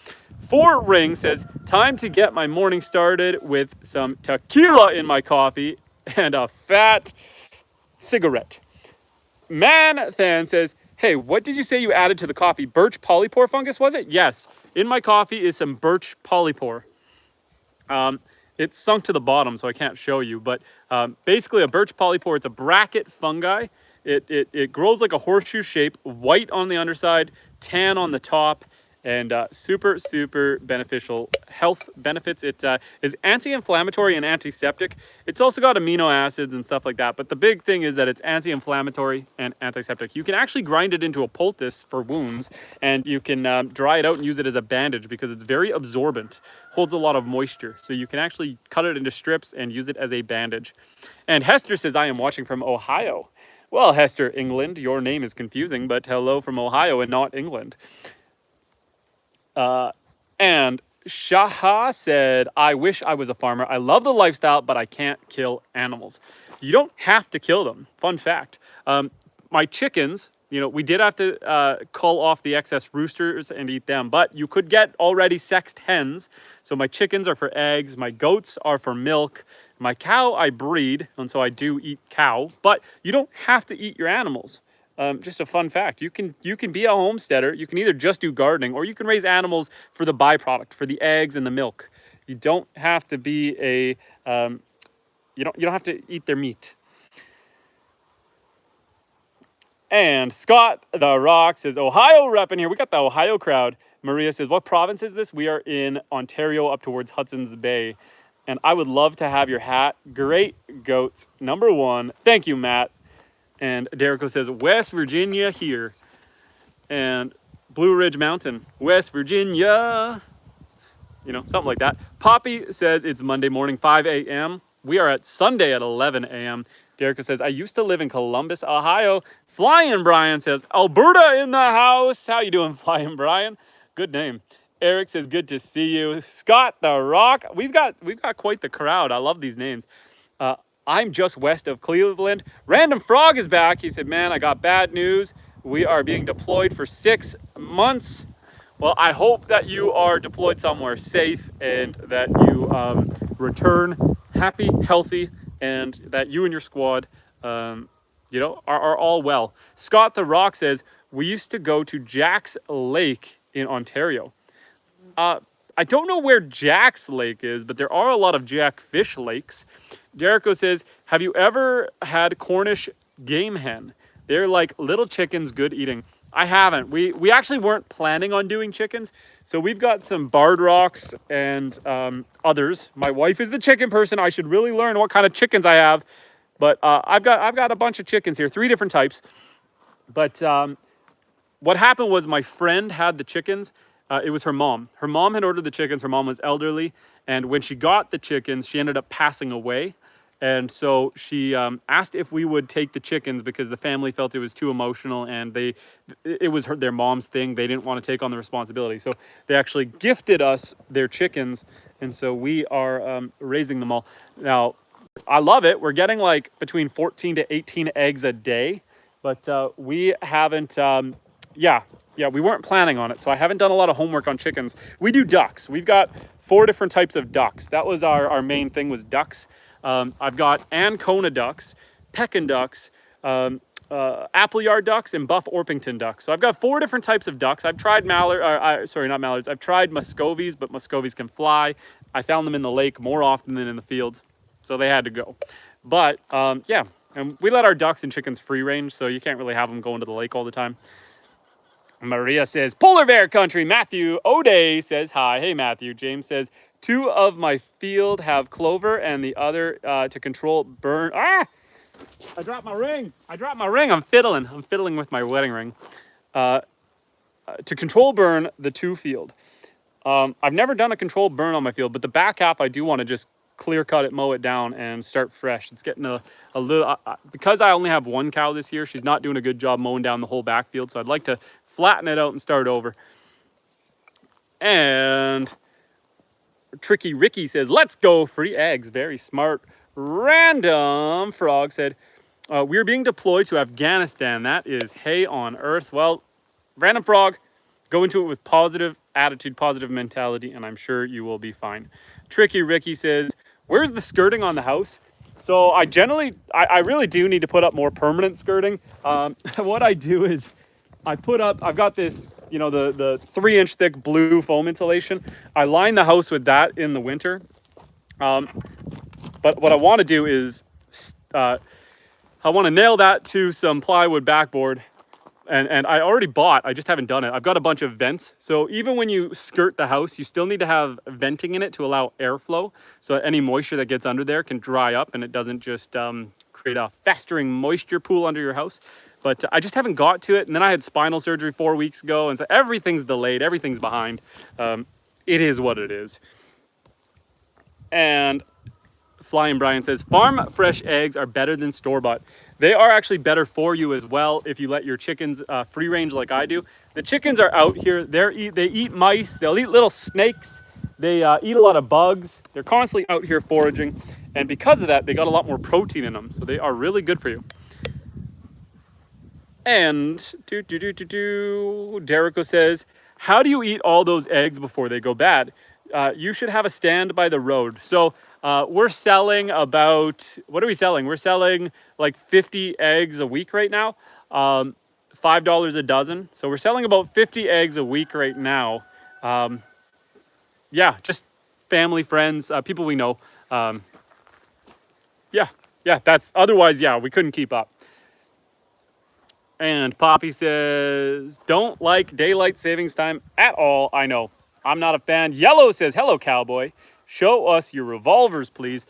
Fort Ring says, time to get my morning started with some tequila in my coffee and a fat cigarette. Manthan says, hey, what did you say you added to the coffee? Birch polypore fungus, was it? Yes. In my coffee is some birch polypore. It's sunk to the bottom, so I can't show you. But basically a birch polypore, it's a bracket fungi. It grows like a horseshoe shape, white on the underside, tan on the top, and super, super beneficial health benefits. It is anti-inflammatory and antiseptic. It's also got amino acids and stuff like that. But the big thing is that it's anti-inflammatory and antiseptic. You can actually grind it into a poultice for wounds, and you can dry it out and use it as a bandage because it's very absorbent, holds a lot of moisture. So you can actually cut it into strips and use it as a bandage. And Hester says, I am watching from Ohio. Well, Hester, England, your name is confusing, but hello from Ohio and not England. And Shaha said, I wish I was a farmer. I love the lifestyle, but I can't kill animals. You don't have to kill them. Fun fact. My chickens, we did have to cull off the excess roosters and eat them, but you could get already sexed hens. So my chickens are for eggs. My goats are for milk. My cow I breed, and so I do eat cow, but you don't have to eat your animals. Just a fun fact. You can be a homesteader. You can either just do gardening or you can raise animals for the byproduct, for the eggs and the milk. You don't have to be you don't have to eat their meat. And Scott the Rock says, Ohio rep in here. We got the Ohio crowd. Maria says, what province is this? We are in Ontario up towards Hudson's Bay. And I would love to have your hat. Great goats. Number one. Thank you, Matt. And Derico says, West Virginia here. And Blue Ridge Mountain, West Virginia. Something like that. Poppy says it's Monday morning, 5 a.m. We are at Sunday at 11 a.m. Derico says, I used to live in Columbus, Ohio. Flying Brian says, Alberta in the house. How you doing, Flying Brian? Good name. Eric says, good to see you. Scott the Rock. We've got quite the crowd. I love these names. I'm just west of Cleveland. Random Frog is back. He said, man, I got bad news. We are being deployed for 6 months. Well, I hope that you are deployed somewhere safe and that you return happy, healthy, and that you and your squad, are all well. Scott the Rock says, we used to go to Jack's Lake in Ontario. I don't know where Jack's Lake is, but there are a lot of jackfish lakes. Jericho says, have you ever had Cornish game hen? They're like little chickens, good eating. I haven't. We actually weren't planning on doing chickens. So we've got some barred rocks and others. My wife is the chicken person. I should really learn what kind of chickens I have. But I've got a bunch of chickens here, 3 different types. But what happened was my friend had the chickens. It was her mom. Her mom had ordered the chickens. Her mom was elderly. And when she got the chickens, she ended up passing away. And so she asked if we would take the chickens because the family felt it was too emotional, and it was their mom's thing. They didn't want to take on the responsibility. So they actually gifted us their chickens. And so we are raising them all. Now, I love it. We're getting like between 14 to 18 eggs a day, but we haven't, yeah, we weren't planning on it. So I haven't done a lot of homework on chickens. We do ducks. We've got 4 different types of ducks. That was our main thing, was ducks. I've got Ancona ducks, Pekin ducks, Appleyard ducks, and Buff Orpington ducks. So I've got 4 different types of ducks. I've tried sorry, not mallards. I've tried Muscovies, but Muscovies can fly. I found them in the lake more often than in the fields, so they had to go. But yeah, and we let our ducks and chickens free range, so you can't really have them going to the lake all the time. Maria says, polar bear country. Matthew O'Day says, hi. Hey, Matthew. James says, 2 of my field have clover and the other to control burn. Ah! I dropped my ring. I'm fiddling with my wedding ring. To control burn the 2 field. I've never done a controlled burn on my field, but the back half I do want to just clear cut it, mow it down, and start fresh. It's getting a little, because I only have 1 cow this year, she's not doing a good job mowing down the whole backfield, so I'd like to flatten it out and start over. And Tricky Ricky says, let's go, free eggs. Very smart. Random Frog said, we're being deployed to Afghanistan. That is hay on earth. Well, Random Frog, go into it with positive attitude, positive mentality, and I'm sure you will be fine. Tricky Ricky says, where's the skirting on the house? So I really do need to put up more permanent skirting. What I do is I've got this, you know, the 3-inch thick blue foam insulation. I line the house with that in the winter. But what I want to do is I want to nail that to some plywood backboard. And I already bought, I just haven't done it. I've got a bunch of vents. So even when you skirt the house, you still need to have venting in it to allow airflow. So any moisture that gets under there can dry up and it doesn't just create a festering moisture pool under your house. But I just haven't got to it. And then I had spinal surgery 4 weeks ago. And so everything's delayed, everything's behind. It is what it is. And Flying Brian says, farm fresh eggs are better than store-bought. They are actually better for you as well if you let your chickens free range like I do. The chickens are out here. They eat mice. They'll eat little snakes. They eat a lot of bugs. They're constantly out here foraging. And because of that, they got a lot more protein in them. So they are really good for you. And Derico says, how do you eat all those eggs before they go bad? You should have a stand by the road. So we're selling about, what are we selling? We're selling like 50 eggs a week right now, $5 a dozen. So we're selling about 50 eggs a week right now. Yeah, just family, friends, people we know. Yeah, that's, otherwise, yeah, we couldn't keep up. And Poppy says, don't like daylight savings time at all. I know, I'm not a fan. Yellow says, hello, cowboy. Show us your revolvers, please.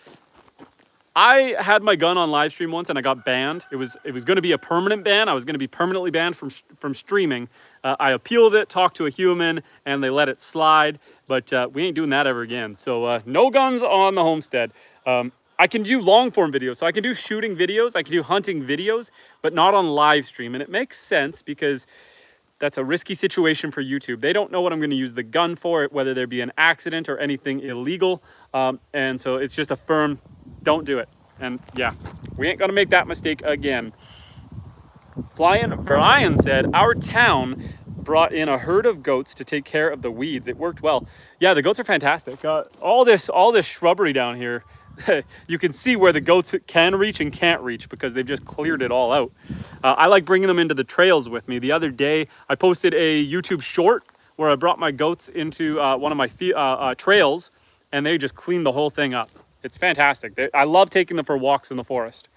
I had my gun on live stream once and I got banned. It was going to be a permanent ban. I was going to be permanently banned from streaming. I appealed it, talked to a human, and they let it slide. But we ain't doing that ever again. So no guns on the homestead. I can do long form videos. So I can do shooting videos. I can do hunting videos, but not on live stream. And it makes sense because that's a risky situation for YouTube. They don't know what I'm going to use the gun for, whether there be an accident or anything illegal. And so it's just a firm, don't do it. And yeah, we ain't going to make that mistake again. Flying Brian said, our town brought in a herd of goats to take care of the weeds. It worked well. Yeah, the goats are fantastic. All this shrubbery down here, you can see where the goats can reach and can't reach because they've just cleared it all out. I like bringing them into the trails with me. The other day, I posted a YouTube short where I brought my goats into one of my trails, and they just cleaned the whole thing up. It's fantastic. I love taking them for walks in the forest.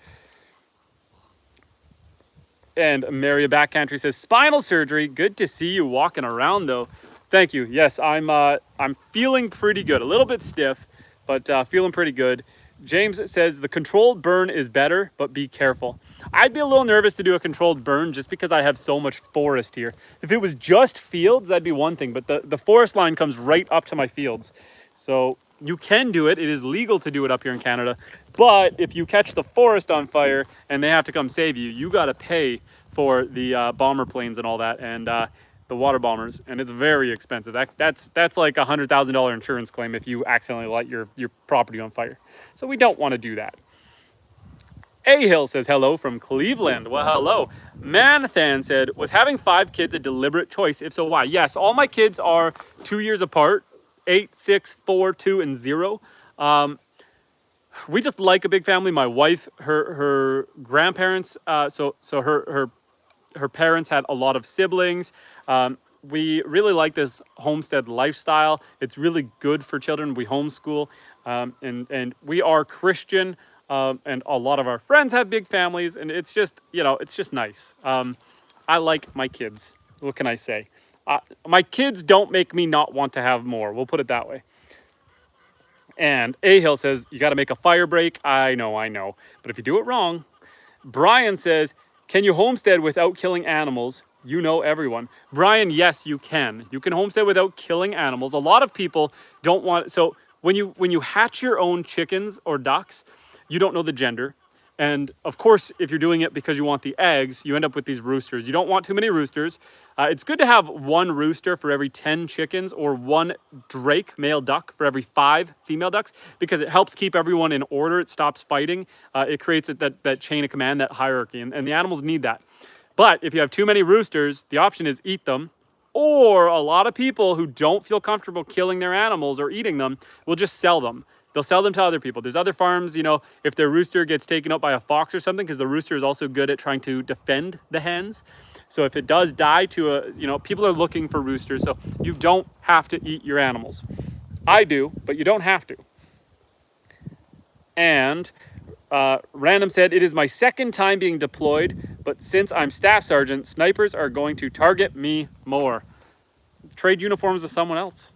And Maria Backcountry says, spinal surgery. Good to see you walking around, though. Thank you. Yes, I'm feeling pretty good. A little bit stiff, but feeling pretty good. James says the controlled burn is better, but be careful. I'd be a little nervous to do a controlled burn just because I have so much forest here. If it was just fields, that'd be one thing, but the forest line comes right up to my fields. So You can do it. It is legal to do it up here in Canada. But if you catch the forest on fire and they have to come save you, you got to pay for the bomber planes and all that, and the water bombers, and it's very expensive. That's like a $100,000 insurance claim if you accidentally light your property on fire. So we don't want to do that. A Hill says hello from Cleveland. Well, hello. Manathan said, was having 5 kids a deliberate choice? If so, why? Yes, all my kids are 2 years apart. 8, 6, 4, 2, and 0. We just like a big family. My wife, her grandparents, so her parents had a lot of siblings. We really like this homestead lifestyle. It's really good for children. We homeschool, and we are Christian, and a lot of our friends have big families, and it's just, you know, it's just nice. I like my kids. What can I say? My kids don't make me not want to have more. We'll put it that way. And A Hill says, you got to make a fire break. I know. But if you do it wrong. Brian says, can you homestead without killing animals? You know everyone. Brian, yes, you can. You can homestead without killing animals. A lot of people don't want. So when you hatch your own chickens or ducks, you don't know the gender. And of course, if you're doing it because you want the eggs, you end up with these roosters. You don't want too many roosters. It's good to have 1 rooster for every 10 chickens, or 1 drake, male duck, for every 5 female ducks, because it helps keep everyone in order. It stops fighting. It creates that chain of command, that hierarchy, and the animals need that. But if you have too many roosters, the option is eat them. Or a lot of people who don't feel comfortable killing their animals or eating them will just sell them. They'll sell them to other people. There's other farms, you know, if their rooster gets taken out by a fox or something, because the rooster is also good at trying to defend the hens. So if it does die to a, you know, people are looking for roosters. So you don't have to eat your animals. I do, but you don't have to. And Random said, it is my 2nd time being deployed, but since I'm staff sergeant, snipers are going to target me more. Trade uniforms with someone else.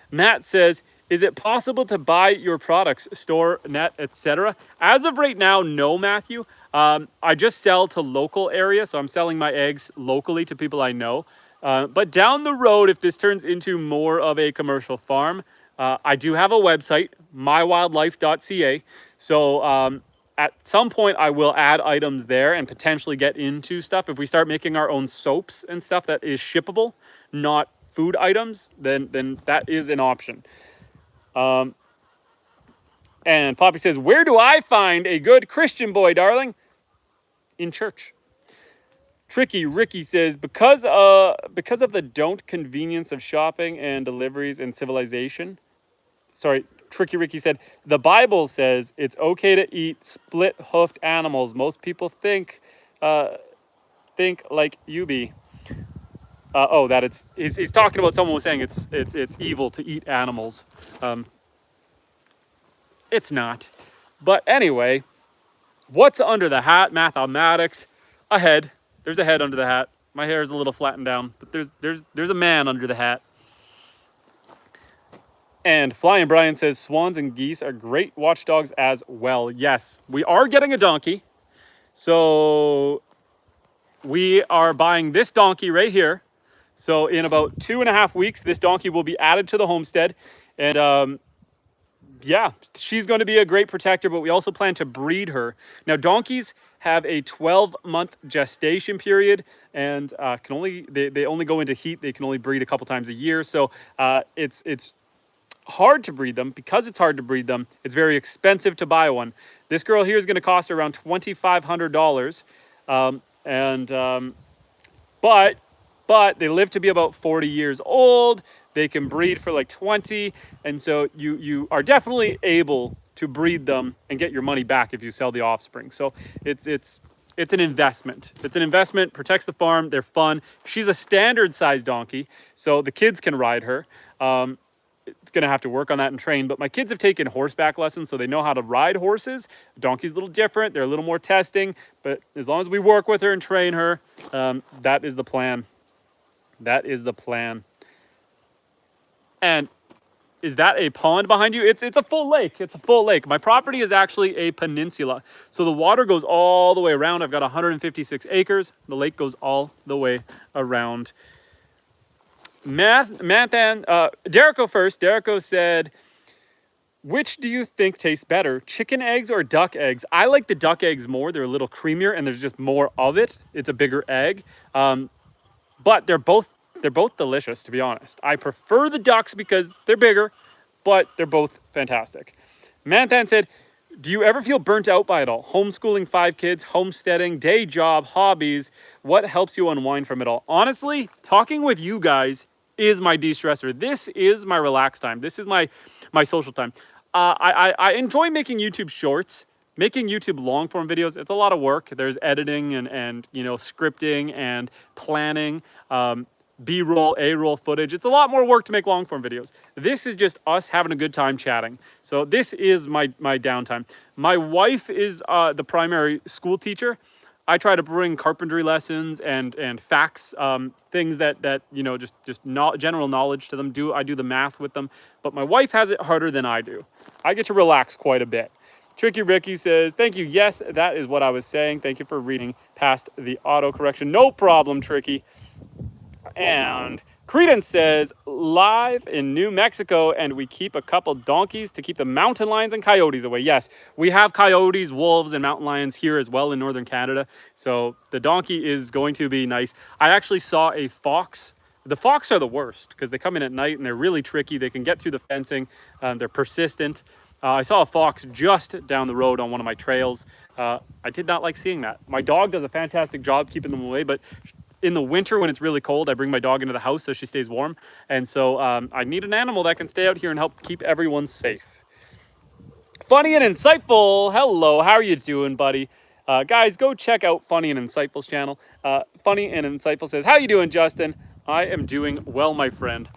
Matt says, is it possible to buy your products, store, net, etc.? As of right now, no, Matthew. I just sell to local area, so I'm selling my eggs locally to people I know. But down the road, if this turns into more of a commercial farm, I do have a website, mywildlife.ca. So at some point, I will add items there and potentially get into stuff. If we start making our own soaps and stuff that is shippable, not food items, then that is an option. And Poppy says, where do I find a good Christian boy, darling? In church. Tricky Ricky says, because of the don't convenience of shopping and deliveries and civilization. Sorry, Tricky Ricky said, the Bible says it's okay to eat split-hoofed animals. Most people think like you be. He's talking about someone was saying it's evil to eat animals. It's not. But anyway, what's under the hat? Mathematics. A head. There's a head under the hat. My hair is a little flattened down, but there's a man under the hat. And Flying Brian says swans and geese are great watchdogs as well. Yes, we are getting a donkey. So we are buying this donkey right here. So in about 2.5 weeks, this donkey will be added to the homestead. And yeah, she's going to be a great protector, but we also plan to breed her. Now, donkeys have a 12-month gestation period, and they only go into heat. They can only breed a couple times a year. So it's hard to breed them. Because it's hard to breed them, it's very expensive to buy one. This girl here is going to cost around $2,500. But they live to be about 40 years old. They can breed for like 20. And so you are definitely able to breed them and get your money back if you sell the offspring. So it's an investment. It's an investment, protects the farm. They're fun. She's a standard size donkey, so the kids can ride her. It's going to have to work on that and train. But my kids have taken horseback lessons, so they know how to ride horses. Donkey's a little different. They're a little more testing. But as long as we work with her and train her, that is the plan. That is the plan. And is that a pond behind you? It's a full lake. It's a full lake. My property is actually a peninsula. So the water goes all the way around. I've got 156 acres. The lake goes all the way around. Derico first. Derico said, Which do you think tastes better, chicken eggs or duck eggs? I like the duck eggs more. They're a little creamier and there's just more of it. It's a bigger egg, but they're both delicious, to be honest. I prefer the ducks because they're bigger, but they're both fantastic. Manthan said, do you ever feel burnt out by it all? Homeschooling 5 kids, homesteading, day job, hobbies. What helps you unwind from it all? Honestly, talking with you guys is my de-stressor. This is my relax time. This is my social time. I enjoy making YouTube shorts, making YouTube long form videos. It's a lot of work. There's editing and you know, scripting and planning, B-roll, A-roll footage. It's a lot more work to make long form videos. This is just us having a good time chatting. So this is my downtime. My wife is the primary school teacher. I try to bring carpentry lessons and facts, things that you know, just general knowledge to them. I do the math with them, but my wife has it harder than I do. I get to relax quite a bit. Tricky Ricky says, thank you. Yes, that is what I was saying. Thank you for reading past the auto correction. No problem, Tricky. And Credence says, live in New Mexico, and we keep a couple donkeys to keep the mountain lions and coyotes away. Yes, we have coyotes, wolves, and mountain lions here as well in northern Canada. So the donkey is going to be nice. I actually saw a fox. The fox are the worst because they come in at night and they're really tricky. They can get through the fencing. They're persistent. I saw a fox just down the road on one of my trails. I did not like seeing that. My dog does a fantastic job keeping them away, but in the winter when it's really cold, I bring my dog into the house so she stays warm. And so I need an animal that can stay out here and help keep everyone safe. Funny and Insightful, hello, how are you doing, buddy? Guys, go check out Funny and Insightful's channel. Funny and Insightful says, how you doing, Justin? I am doing well, my friend.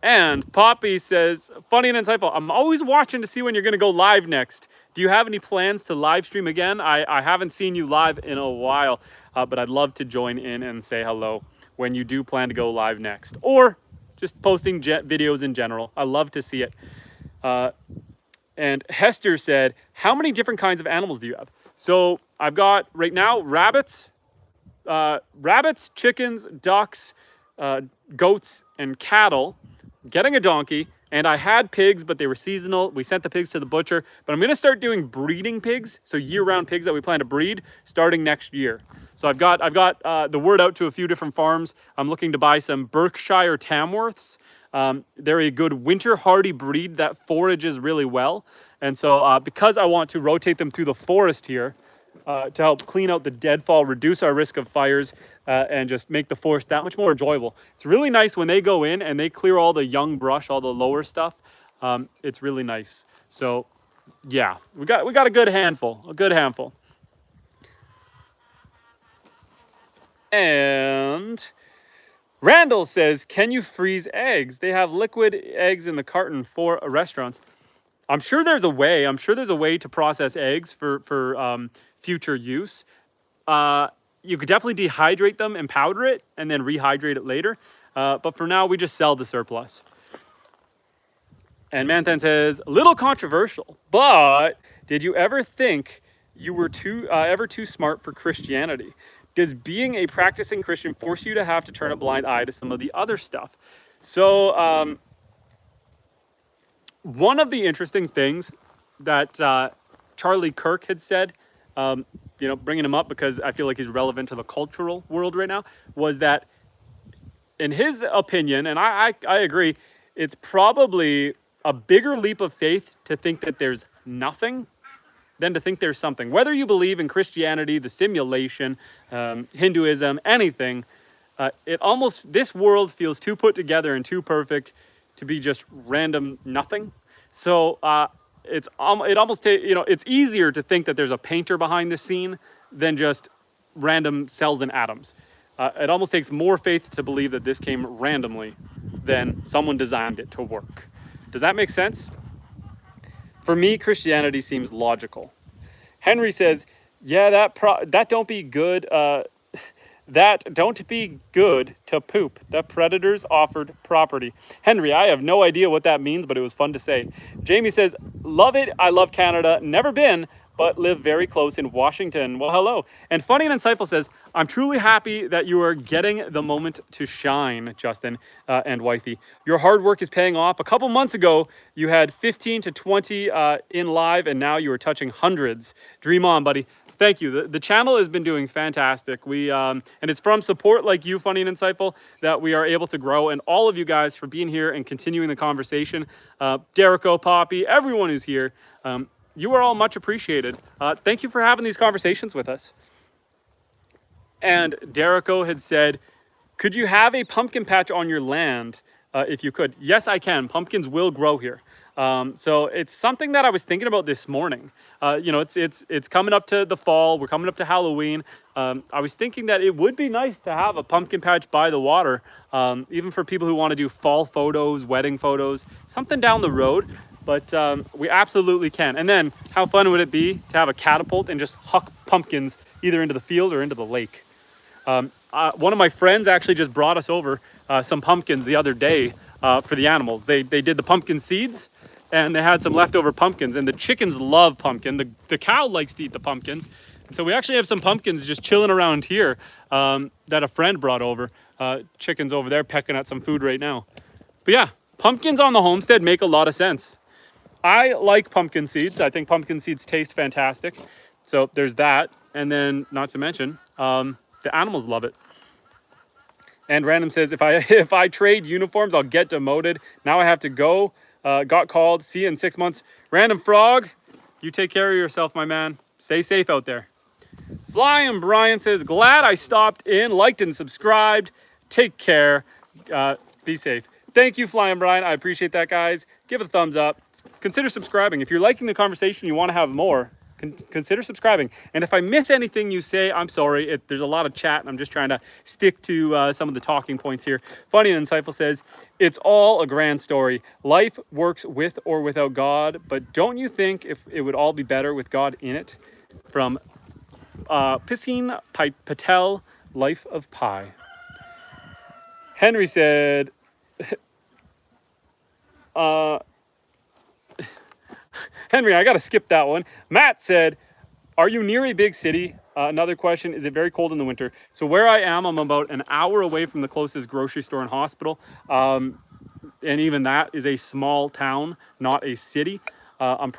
And Poppy says, funny and insightful, I'm always watching to see when you're going to go live next. Do you have any plans to live stream again? I haven't seen you live in a while, but I'd love to join in and say hello when you do plan to go live next. Or just posting videos in general. I love to see it. And Hester said, how many different kinds of animals do you have? So I've got right now rabbits, chickens, ducks, goats, and cattle. Getting a donkey, and I had pigs, but they were seasonal. We sent the pigs to the butcher, but I'm going to start doing breeding pigs, so year-round pigs that we plan to breed starting next year. So I've got the word out to a few different farms. I'm looking to buy some Berkshire Tamworths. They're a good winter hardy breed that forages really well, and so because I want to rotate them through the forest here to help clean out the deadfall, reduce our risk of fires, and just make the forest that much more enjoyable. It's really nice when they go in and they clear all the young brush, all the lower stuff. It's really nice. So yeah, we got a good handful, And Randall says, can you freeze eggs? They have liquid eggs in the carton for restaurants. I'm sure there's a way. I'm sure there's a way to process eggs for future use. You could definitely dehydrate them and powder it and then rehydrate it later. But for now, we just sell the surplus. And Manthan says, a little controversial, but did you ever think you were ever too smart for Christianity? Does being a practicing Christian force you to have to turn a blind eye to some of the other stuff? So one of the interesting things that Charlie Kirk had said, you know, bringing him up because I feel like he's relevant to the cultural world right now, was that in his opinion, and I agree, it's probably a bigger leap of faith to think that there's nothing than to think there's something. Whether you believe in Christianity, the simulation, Hinduism, anything, this world feels too put together and too perfect to be just random nothing. So it's easier to think that there's a painter behind the scene than just random cells and atoms. It almost takes more faith to believe that this came randomly than someone designed it to work. Does that make sense? For me, Christianity seems logical. Henry says, yeah, that don't be good. That don't be good to poop. The predators offered property. Henry, I have no idea what that means, but it was fun to say. Jamie says, love it. I love Canada. Never been, but live very close in Washington. Well, hello. And Funny and Insightful says, I'm truly happy that you are getting the moment to shine, Justin and wifey. Your hard work is paying off. A couple months ago, you had 15 to 20 in live, and now you are touching hundreds. Dream on, buddy. Thank you. The channel has been doing fantastic. And it's from support like you, Funny and Insightful, that we are able to grow. And all of you guys for being here and continuing the conversation. Derico, Poppy, everyone who's here. You are all much appreciated. Thank you for having these conversations with us. And Derico had said, could you have a pumpkin patch on your land if you could? Yes, I can. Pumpkins will grow here. So it's something that I was thinking about this morning. You know, it's coming up to the fall. We're coming up to Halloween. I was thinking that it would be nice to have a pumpkin patch by the water, even for people who want to do fall photos, wedding photos, something down the road. But we absolutely can. And then how fun would it be to have a catapult and just huck pumpkins either into the field or into the lake? One of my friends actually just brought us over some pumpkins the other day for the animals. They did the pumpkin seeds, and they had some leftover pumpkins, and the chickens love pumpkin. The cow likes to eat the pumpkins. And so we actually have some pumpkins just chilling around here that a friend brought over. Chickens over there pecking at some food right now. But yeah, pumpkins on the homestead make a lot of sense. I like pumpkin seeds. I think pumpkin seeds taste fantastic. So there's that. And then, not to mention, the animals love it. And Random says, if I trade uniforms, I'll get demoted. Now I have to go. Got called. See you in 6 months. Random Frog, you take care of yourself, my man. Stay safe out there. Flying Brian says, glad I stopped in, liked and subscribed. Take care. Be safe. Thank you, Flying Brian. I appreciate that, guys. Give it a thumbs up. Consider subscribing. If you're liking the conversation, you want to have more, consider subscribing. And if I miss anything you say, I'm sorry. There's a lot of chat, and I'm just trying to stick to some of the talking points here. Funny and Insightful says, it's all a grand story. Life works with or without God, but don't you think if it would all be better with God in it? From Piscine Patel, Life of Pi. Henry said, Henry, I got to skip that one. Matt said, are you near a big city? Another question, is it very cold in the winter? So where I am, I'm about an hour away from the closest grocery store and hospital. And even that is a small town, not a city. I'm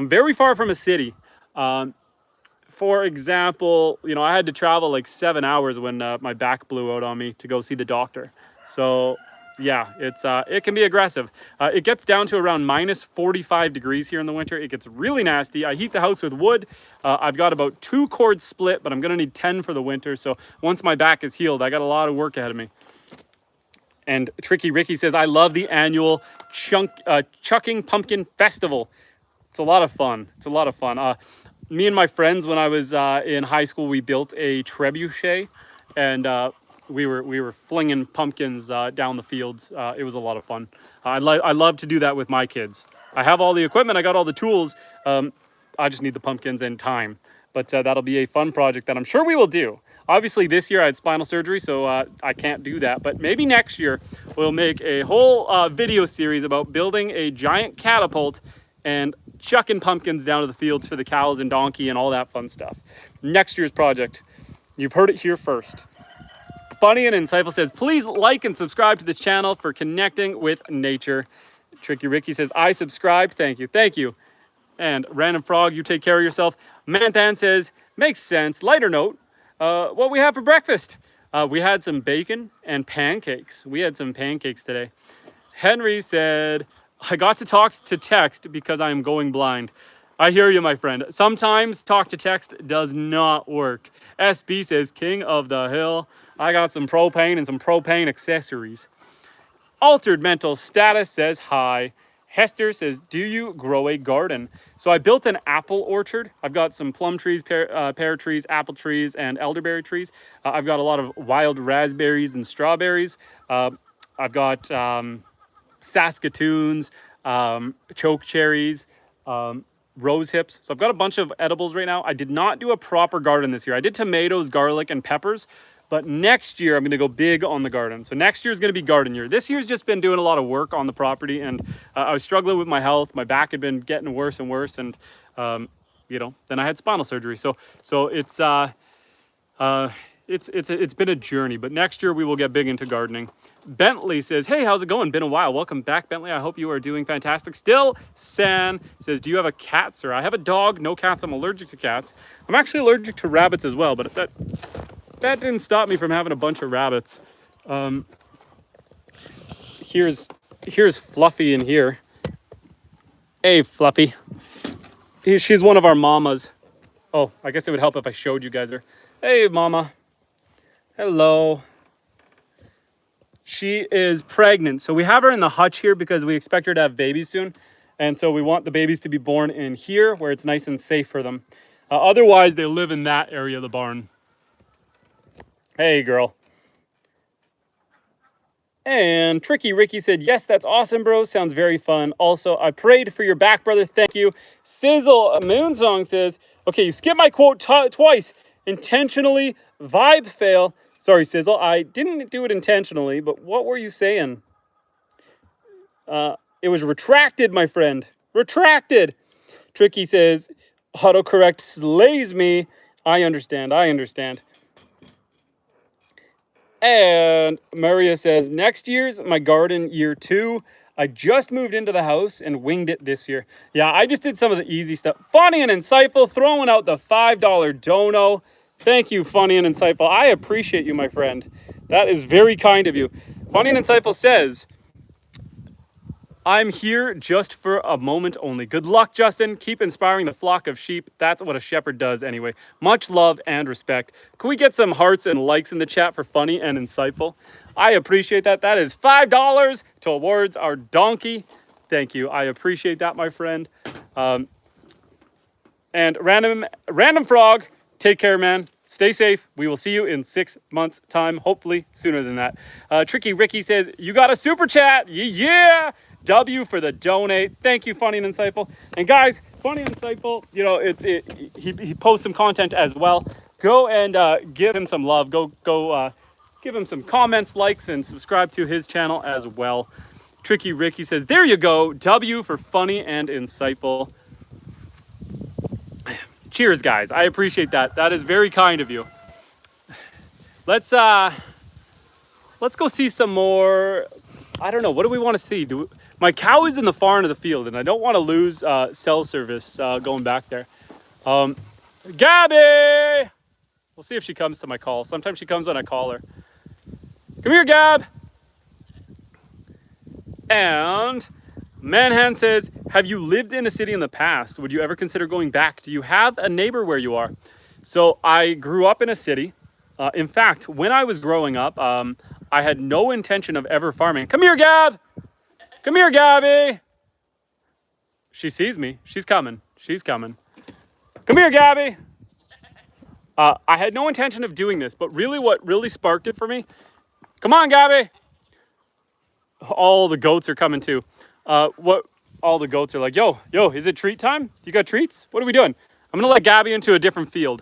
very far from a city. For example, you know, I had to travel like 7 hours when my back blew out on me to go see the doctor. So yeah, it can be aggressive. It gets down to around minus 45 degrees here in the winter. It gets really nasty. I heat the house with wood. I've got about 2 cords split, but I'm going to need 10 for the winter. So once my back is healed, I got a lot of work ahead of me. And Tricky Ricky says, I love the annual Chucking Pumpkin Festival. It's a lot of fun. It's a lot of fun. Me and my friends, when I was in high school, we built a trebuchet, and we were flinging pumpkins down the fields. It was a lot of fun. I love to do that with my kids. I have all the equipment. I got all the tools. I just need the pumpkins and time. But that'll be a fun project that I'm sure we will do. Obviously, this year I had spinal surgery, so I can't do that. But maybe next year we'll make a whole video series about building a giant catapult and chucking pumpkins down to the fields for the cows and donkey and all that fun stuff. Next year's project. You've heard it here first. Funny and Insightful says, please like and subscribe to this channel for connecting with nature. Tricky Ricky says, I subscribed. Thank you. Thank you. And Random Frog, you take care of yourself. Manthan says, makes sense. Lighter note, what we have for breakfast. We had some bacon and pancakes. We had some pancakes today. Henry said, I got to talk to text because I am going blind. I hear you, my friend. Sometimes talk to text does not work. SB says, king of the hill. I got some propane and some propane accessories. Altered Mental Status says, hi. Hester says, do you grow a garden? So I built an apple orchard. I've got some plum trees, pear trees, apple trees, and elderberry trees. I've got a lot of wild raspberries and strawberries. I've got Saskatoons, choke cherries, rose hips. So I've got a bunch of edibles right now. I did not do a proper garden this year. I did tomatoes, garlic, and peppers. But next year, I'm going to go big on the garden. So next year is going to be garden year. This year's just been doing a lot of work on the property, and I was struggling with my health. My back had been getting worse and worse, and you know, then I had spinal surgery. So it's been a journey, but next year we will get big into gardening. Bentley says, hey, how's it going? Been a while. Welcome back, Bentley. I hope you are doing fantastic. Still, San says, do you have a cat, sir? I have a dog, no cats. I'm allergic to cats. I'm actually allergic to rabbits as well, but that didn't stop me from having a bunch of rabbits. Here's Fluffy in here. Hey, Fluffy. She's one of our mamas. Oh, I guess it would help if I showed you guys her. Hey, mama. Hello. She is pregnant. So we have her in the hutch here because we expect her to have babies soon. And so we want the babies to be born in here where it's nice and safe for them. Otherwise, they live in that area of the barn. Hey, girl. And Tricky Ricky said, yes, that's awesome, bro. Sounds very fun. Also, I prayed for your back, brother. Thank you. Sizzle Moonsong says, okay, you skipped my quote twice. Intentionally, vibe fail. Sorry, Sizzle. I didn't do it intentionally, but what were you saying? It was retracted, my friend. Retracted. Tricky says, autocorrect slays me. I understand. And Maria says, next year's my garden year 2. I just moved into the house and winged it this year. Yeah, I just did some of the easy stuff. Funny and insightful, throwing out the $5 dono. Thank you, Funny and Insightful. I appreciate you, my friend. That is very kind of you. Funny and Insightful says, I'm here just for a moment only. Good luck, Justin. Keep inspiring the flock of sheep. That's what a shepherd does anyway. Much love and respect. Can we get some hearts and likes in the chat for Funny and Insightful? I appreciate that. That is $5 towards our donkey. Thank you. I appreciate that, my friend. And Random Frog, take care, man. Stay safe. We will see you in 6 months' time, hopefully sooner than that. Tricky Ricky says, you got a super chat. Yeah. W for the donate. Thank you, Funny and Insightful. And guys, Funny and Insightful, you know, he posts some content as well. Go and give him some love. Go give him some comments, likes, and subscribe to his channel as well. Tricky Ricky says, there you go. W for Funny and Insightful. Cheers, guys. I appreciate that. That is very kind of you. Let's go see some more. I don't know. What do we want to see? My cow is in the far end of the field, and I don't want to lose cell service going back there. Gabby! We'll see if she comes to my call. Sometimes she comes when I call her. Come here, Gab! And Manhan says, have you lived in a city in the past? Would you ever consider going back? Do you have a neighbor where you are? So I grew up in a city. In fact, when I was growing up, I had no intention of ever farming. Come here, Gab! Come here, Gabby! She sees me. She's coming. Come here, Gabby! I had no intention of doing this, but really what really sparked it for me, come on, Gabby! All the goats are coming too. All the goats are like, yo, is it treat time? You got treats? What are we doing? I'm gonna let Gabby into a different field.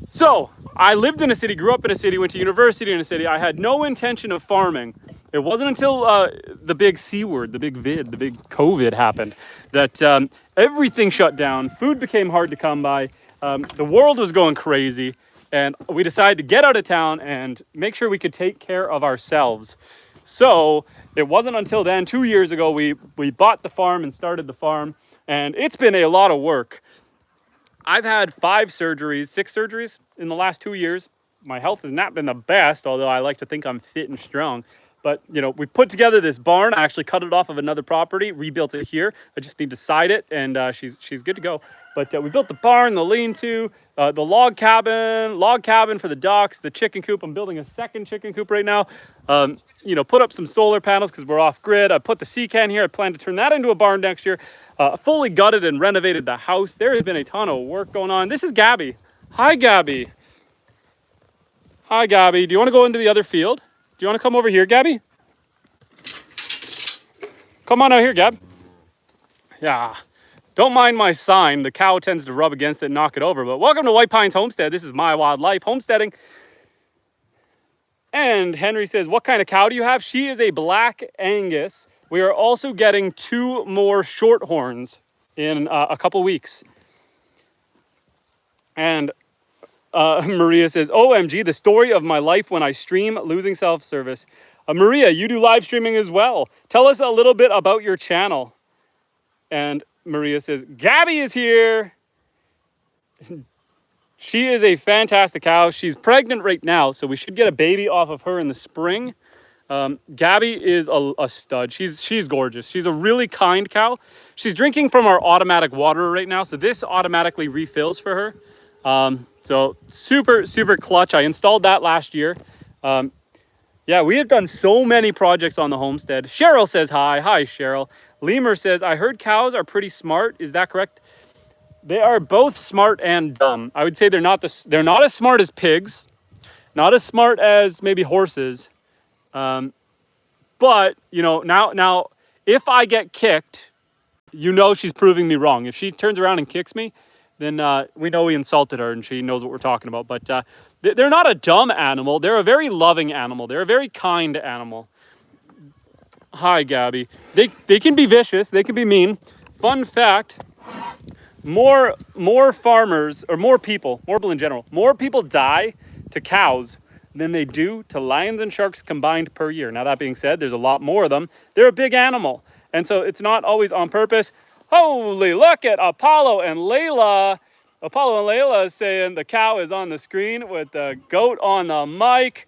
So I lived in a city, grew up in a city, went to university in a city. I had no intention of farming. It wasn't until the big C word, the big vid, the big COVID happened that everything shut down. Food became hard to come by. The world was going crazy. And we decided to get out of town and make sure we could take care of ourselves. So it wasn't until then, 2 years ago, we bought the farm and started the farm. And it's been a lot of work. I've had 6 surgeries in the last 2 years. My health has not been the best, although I like to think I'm fit and strong. But, you know, we put together this barn. I actually cut it off of another property, rebuilt it here. I just need to side it, and she's good to go. But we built the barn, the lean-to, the log cabin for the ducks, the chicken coop. I'm building a second chicken coop right now. You know, put up some solar panels because we're off-grid. I put the sea-can here. I plan to turn that into a barn next year. Fully gutted and renovated the house. There has been a ton of work going on. This is Gabby. Hi, Gabby. Hi, Gabby. Do you want to go into the other field? Do you want to come over here, Gabby? Come on out here, Gab. Yeah. Don't mind my sign. The cow tends to rub against it and knock it over. But welcome to White Pines Homestead. This is my Wild Life Homesteading. And Henry says, what kind of cow do you have? She is a Black Angus. We are also getting 2 more Shorthorns in a couple weeks. And Maria says, OMG, the story of my life when I stream, losing self-service. Maria, you do live streaming as well. Tell us a little bit about your channel. And Maria says, Gabby is here. She is a fantastic cow. She's pregnant right now, so we should get a baby off of her in the spring. Gabby is a stud. She's gorgeous. She's a really kind cow. She's drinking from our automatic water right now, so this automatically refills for her. So super, super clutch. I installed that last year. Yeah, we have done so many projects on the homestead. Cheryl says hi. Hi, Cheryl. Lemur says, I heard cows are pretty smart. Is that correct? They are both smart and dumb. I would say they're not as smart as pigs, not as smart as maybe horses. But you know, now if I get kicked, you know she's proving me wrong. If she turns around and kicks me, then we know we insulted her and she knows what we're talking about. But they're not a dumb animal. They're a very loving animal. They're a very kind animal. Hi, Gabby. They can be vicious. They can be mean. Fun fact, more farmers, or more people in general, more people die to cows than they do to lions and sharks combined per year. Now, that being said, there's a lot more of them. They're a big animal. And so it's not always on purpose. Holy, look at Apollo and Layla. Apollo and Layla is saying the cow is on the screen with the goat on the mic.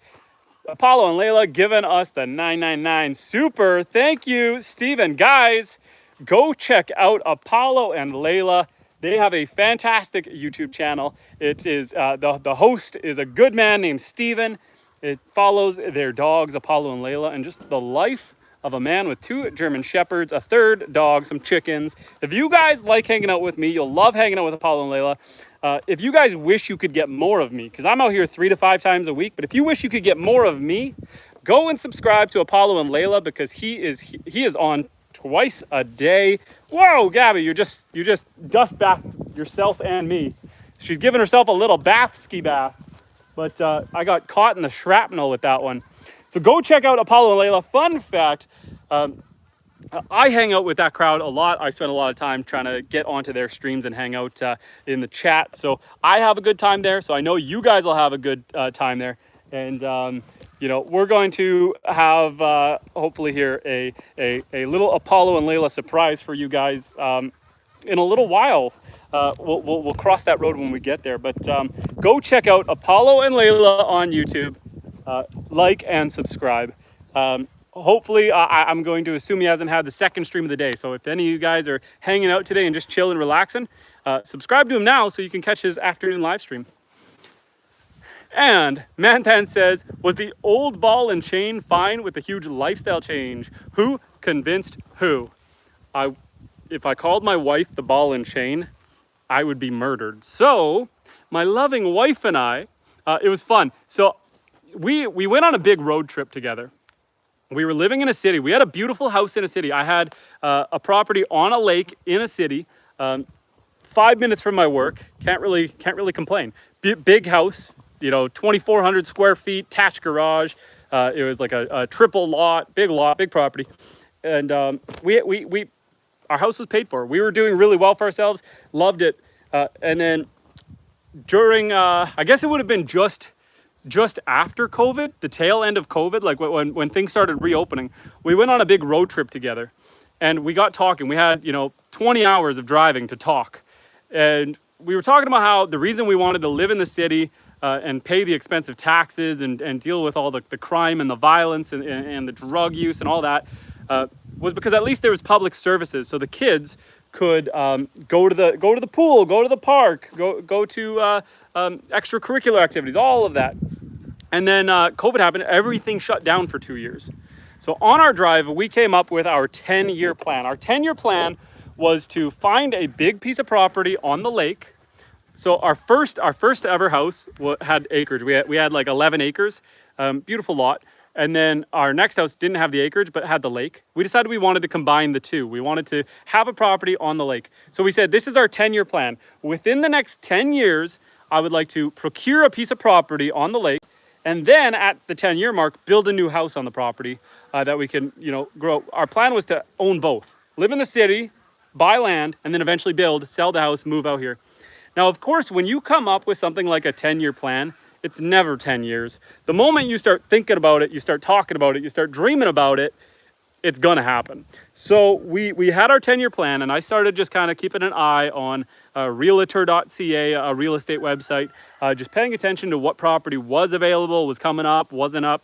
Apollo and Layla giving us the 999 super. Thank you, Steven. Guys, go check out Apollo and Layla. They have a fantastic YouTube channel. It is the host is a good man named Steven. It follows their dogs, Apollo and Layla, and just the life of a man with 2 German Shepherds, a 3rd dog, some chickens. If you guys like hanging out with me, you'll love hanging out with Apollo and Layla. If you guys wish you could get more of me, because I'm out here 3 to 5 times a week, but if you wish you could get more of me, go and subscribe to Apollo and Layla, because he is on twice a day. Whoa, Gabby, you just dust bath yourself and me. She's giving herself a little ski bath, but I got caught in the shrapnel with that one. So go check out Apollo and Layla. Fun fact, I hang out with that crowd a lot. I spend a lot of time trying to get onto their streams and hang out in the chat. So I have a good time there. So I know you guys will have a good time there. And you know, we're going to have hopefully here a little Apollo and Layla surprise for you guys in a little while. We'll cross that road when we get there. But go check out Apollo and Layla on YouTube. Like and subscribe. Hopefully, I'm going to assume he hasn't had the second stream of the day. So if any of you guys are hanging out today and just chilling, relaxing, subscribe to him now so you can catch his afternoon live stream. And Mantan says, was the old ball and chain fine with the huge lifestyle change? Who convinced who? If I called my wife the ball and chain, I would be murdered. So my loving wife and I, it was fun. So we went on a big road trip together. We were living in a city. We had a beautiful house in a city. I had a property on a lake in a city, 5 minutes from my work. Can't really complain. Big house, you know, 2,400 square feet, attached garage. It was like a triple lot, big property. And our house was paid for. We were doing really well for ourselves, loved it. And then during, I guess it would have been just after COVID, the tail end of COVID, like when things started reopening, we went on a big road trip together and we got talking. We had, 20 hours of driving to talk. And we were talking about how the reason we wanted to live in the city and pay the expensive taxes and deal with all the crime and the violence and the drug use and all that was because at least there was public services. So the kids could go to the pool, go to the park, go to extracurricular activities, all of that. And then COVID happened, everything shut down for 2 years. So on our drive, we came up with our 10-year plan. Our 10-year plan was to find a big piece of property on the lake. So our first ever house had acreage. We had like 11 acres, beautiful lot. And then our next house didn't have the acreage, but had the lake. We decided we wanted to combine the two. We wanted to have a property on the lake. So we said, this is our 10-year plan. Within the next 10 years, I would like to procure a piece of property on the lake. And then at the 10-year mark, build a new house on the property that we can, grow. Our plan was to own both. Live in the city, buy land, and then eventually sell the house, move out here. Now, of course, when you come up with something like a 10-year plan, it's never 10 years. The moment you start thinking about it, you start talking about it, you start dreaming about it, it's gonna happen. So we had our 10-year plan, and I started just kind of keeping an eye on realtor.ca, a real estate website, just paying attention to what property was available, was coming up, wasn't up.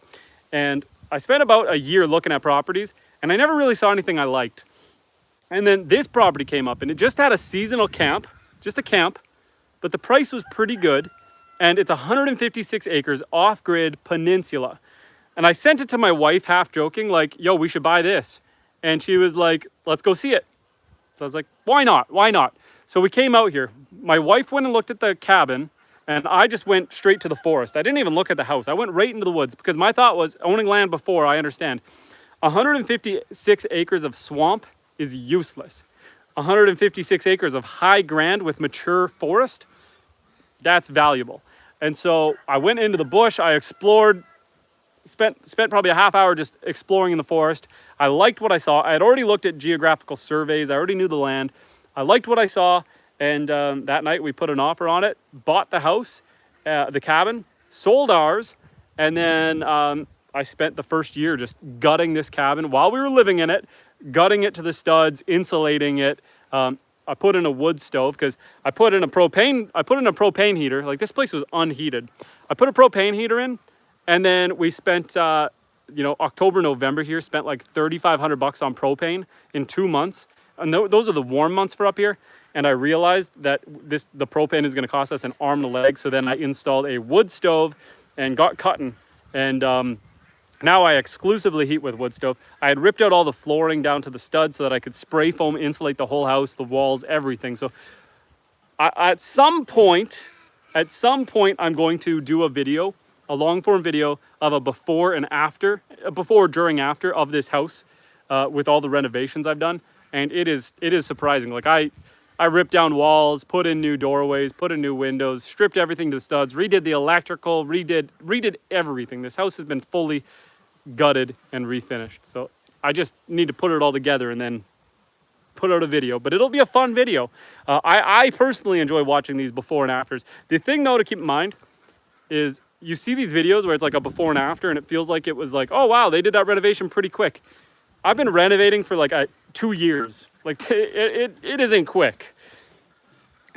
And I spent about a year looking at properties, and I never really saw anything I liked. And then this property came up, and it just had a seasonal camp, just a camp, but the price was pretty good. And it's 156 acres off-grid peninsula. And I sent it to my wife half joking, like, yo, we should buy this. And she was like, let's go see it. So I was like, why not? Why not? So we came out here. My wife went and looked at the cabin, and I just went straight to the forest. I didn't even look at the house. I went right into the woods because my thought was, owning land before, I understand. 156 acres of swamp is useless. 156 acres of high grand with mature forest, that's valuable. And so I went into the bush, I explored, spent probably a half hour just exploring in the forest. I liked what I saw. I had already looked at geographical surveys. I already knew the land. I liked what I saw. And that night we put an offer on it, bought the house, the cabin, sold ours. And then I spent the first year just gutting this cabin while we were living in it, gutting it to the studs, insulating it. I put in a wood stove because I put in a propane heater. Like, this place was unheated. I put a propane heater in, and then we spent, October, November here, spent like $3,500 on propane in 2 months. And those are the warm months for up here. And I realized that the propane is going to cost us an arm and a leg. So then I installed a wood stove and got cutting. And now I exclusively heat with wood stove. I had ripped out all the flooring down to the studs so that I could spray foam insulate the whole house, the walls, everything. So at some point, I'm going to do a long form video of a before and after, during, after of this house with all the renovations I've done. And it is surprising. Like, I ripped down walls, put in new doorways, put in new windows, stripped everything to the studs, redid the electrical, redid everything. This house has been fully gutted and refinished. So I just need to put it all together and then put out a video, but it'll be a fun video. I personally enjoy watching these before and afters. The thing though to keep in mind is you see these videos where it's like a before and after and it feels like it was like, oh wow, they did that renovation pretty quick. I've been renovating for like 2 years. Like, it isn't quick.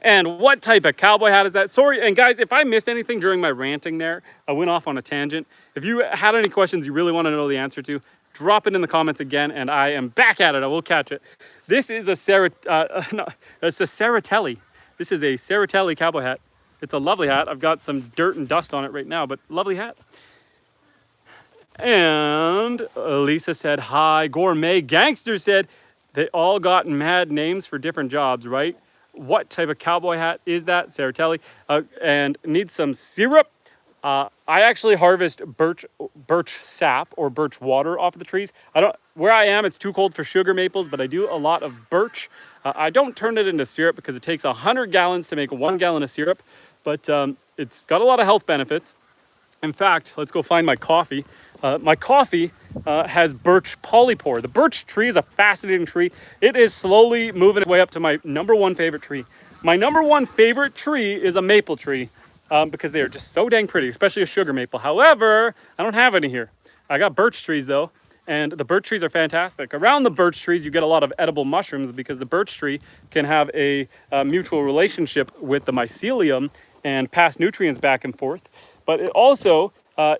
And what type of cowboy hat is that? Sorry, and guys, if I missed anything during my ranting there, I went off on a tangent. If you had any questions you really want to know the answer to, drop it in the comments again, and I am back at it. I will catch it. This is it's a Ceratelli. This is a Ceratelli cowboy hat. It's a lovely hat. I've got some dirt and dust on it right now, but lovely hat. And Lisa said, hi. Gourmet Gangster said, they all got mad names for different jobs, right? What type of cowboy hat is that? Ceratelli. And needs some syrup. I actually harvest birch sap or birch water off of the trees. Where I am, it's too cold for sugar maples, but I do a lot of birch. I don't turn it into syrup because it takes 100 gallons to make 1 gallon of syrup, but it's got a lot of health benefits. In fact, let's go find my coffee. My coffee has birch polypore. The birch tree is a fascinating tree. It is slowly moving its way up to my #1 favorite tree. My #1 favorite tree is a maple tree because they are just so dang pretty, especially a sugar maple. However, I don't have any here. I got birch trees though, and the birch trees are fantastic. Around the birch trees, you get a lot of edible mushrooms because the birch tree can have a mutual relationship with the mycelium and pass nutrients back and forth. But it also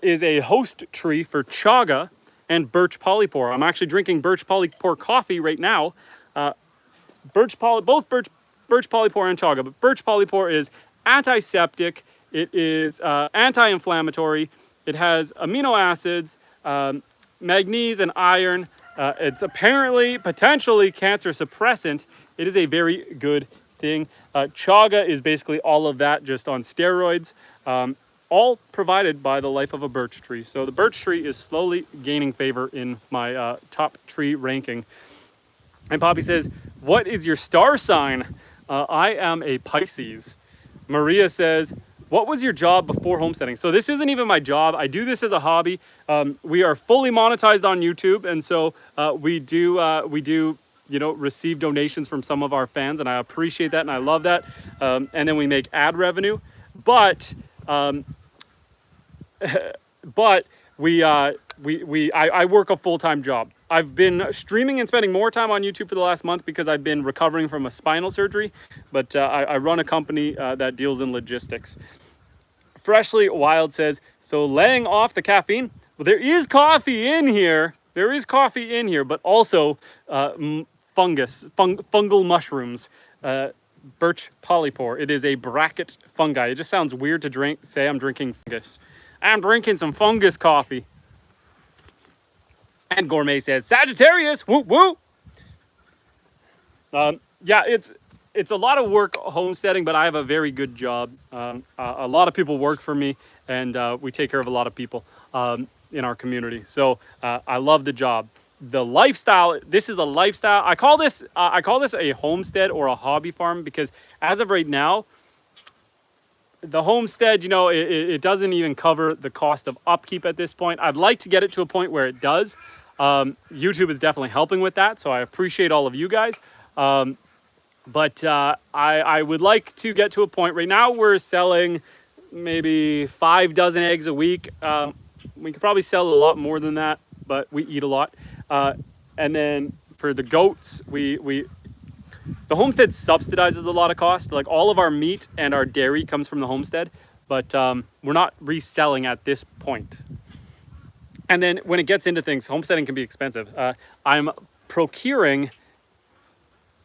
is a host tree for chaga and birch polypore. I'm actually drinking birch polypore coffee right now. Both birch polypore and chaga, but birch polypore is antiseptic. It is anti-inflammatory. It has amino acids, magnesium and iron. It's apparently potentially cancer suppressant. It is a very good thing. Chaga is basically all of that just on steroids. All provided by the life of a birch tree. So the birch tree is slowly gaining favor in my top tree ranking. And Poppy says, what is your star sign? I am a Pisces. Maria says, what was your job before homesteading? So this isn't even my job. I do this as a hobby. We are fully monetized on YouTube. And so we do you know, receive donations from some of our fans, and I appreciate that and I love that. And then we make ad revenue, but but I work a full-time job. I've been streaming and spending more time on YouTube for the last month because I've been recovering from a spinal surgery, but I run a company that deals in logistics. Freshly Wild says, so laying off the caffeine? Well, there is coffee in here. There is coffee in here, but also fungal mushrooms, Birch polypore. It is a bracket fungi. It just sounds weird to say I'm drinking fungus. I'm drinking some fungus coffee. And Gourmet says, Sagittarius, woo woo. Yeah, it's a lot of work homesteading, but I have a very good job. A lot of people work for me, and we take care of a lot of people in our community. So I love the job. The lifestyle, this is a lifestyle. I call this a homestead or a hobby farm because as of right now, the homestead, you know, it doesn't even cover the cost of upkeep at this point. I'd like to get it to a point where it does. YouTube is definitely helping with that, so I appreciate all of you guys. But I would like to get to a point. Right now we're selling maybe 5 dozen eggs a week. We could probably sell a lot more than that, but we eat a lot. And then for the goats, the homestead subsidizes a lot of cost. Like all of our meat and our dairy comes from the homestead, but we're not reselling at this point. And then when it gets into things, homesteading can be expensive. I'm procuring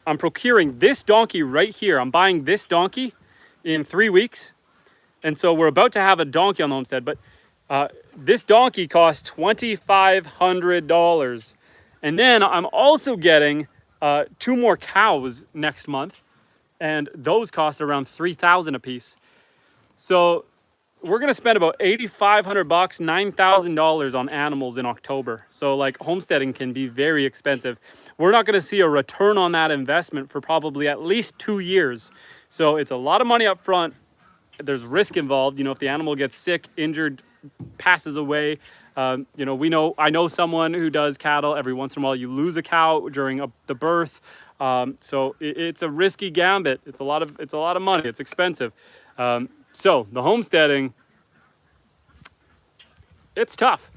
this donkey right here. I'm buying this donkey in 3 weeks. And so we're about to have a donkey on the homestead, but this donkey costs $2,500. And then I'm also getting 2 more cows next month, and those cost around $3,000 a piece. So we're gonna spend about $8,500, $9,000 on animals in October. So like homesteading can be very expensive. We're not gonna see a return on that investment for probably at least 2 years. So it's a lot of money up front. There's risk involved. You know, if the animal gets sick, injured, passes away. You know, I know someone who does cattle. Every once in a while you lose a cow during the birth. So it's a risky gambit. It's a lot of money. It's expensive. So the homesteading, it's tough.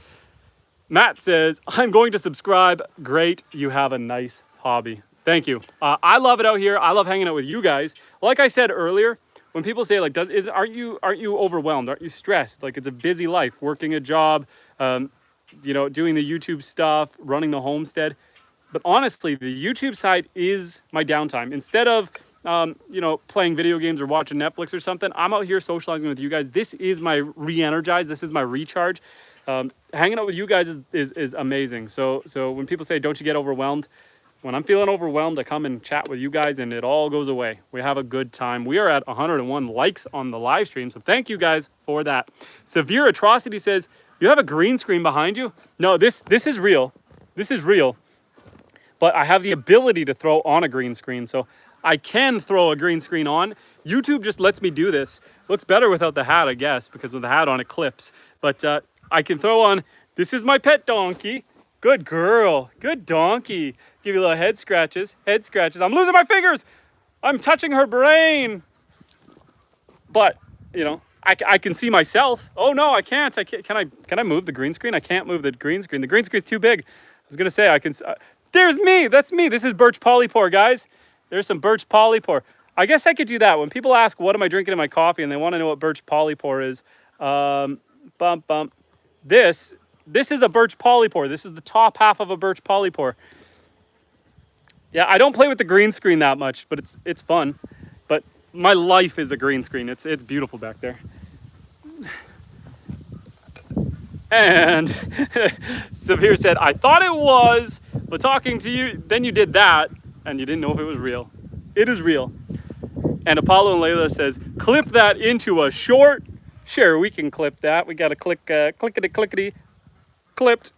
Matt says, I'm going to subscribe. Great. You have a nice hobby. Thank you. I love it out here. I love hanging out with you guys. Like I said earlier, when people say like, aren't you overwhelmed? Aren't you stressed? Like it's a busy life, working a job, you know, doing the YouTube stuff, running the homestead. But honestly, the YouTube side is my downtime. Instead of, you know, playing video games or watching Netflix or something, I'm out here socializing with you guys. This is my re-energize. This is my recharge. Hanging out with you guys is amazing. So when people say, don't you get overwhelmed? When I'm feeling overwhelmed, I come and chat with you guys and it all goes away. We have a good time. We are at 101 likes on the live stream, so thank you guys for that. Severe Atrocity says, you have a green screen behind you? No, this is real. This is real. But I have the ability to throw on a green screen, so I can throw a green screen on. YouTube just lets me do this. Looks better without the hat, I guess, because with the hat on it clips. But I can throw on, this is my pet donkey. Good girl, good donkey. Give you a little head scratches, head scratches. I'm losing my fingers. I'm touching her brain. But, you know, I can see myself. Oh no, I can't. Can I move the green screen? I can't move the green screen. The green screen's too big. I was gonna say I can, there's me, that's me. This is Birch polypore, guys. There's some Birch polypore. I guess I could do that. When people ask, what am I drinking in my coffee? And they wanna know what Birch polypore is. This is a Birch polypore. This is the top half of a Birch polypore. Yeah, I don't play with the green screen that much, but it's fun. But my life is a green screen. It's beautiful back there. And Severe said, I thought it was, but talking to you, then you did that, and you didn't know if it was real. It is real. And Apollo and Layla says, clip that into a short. Sure, we can clip that. We got to clickety clipped.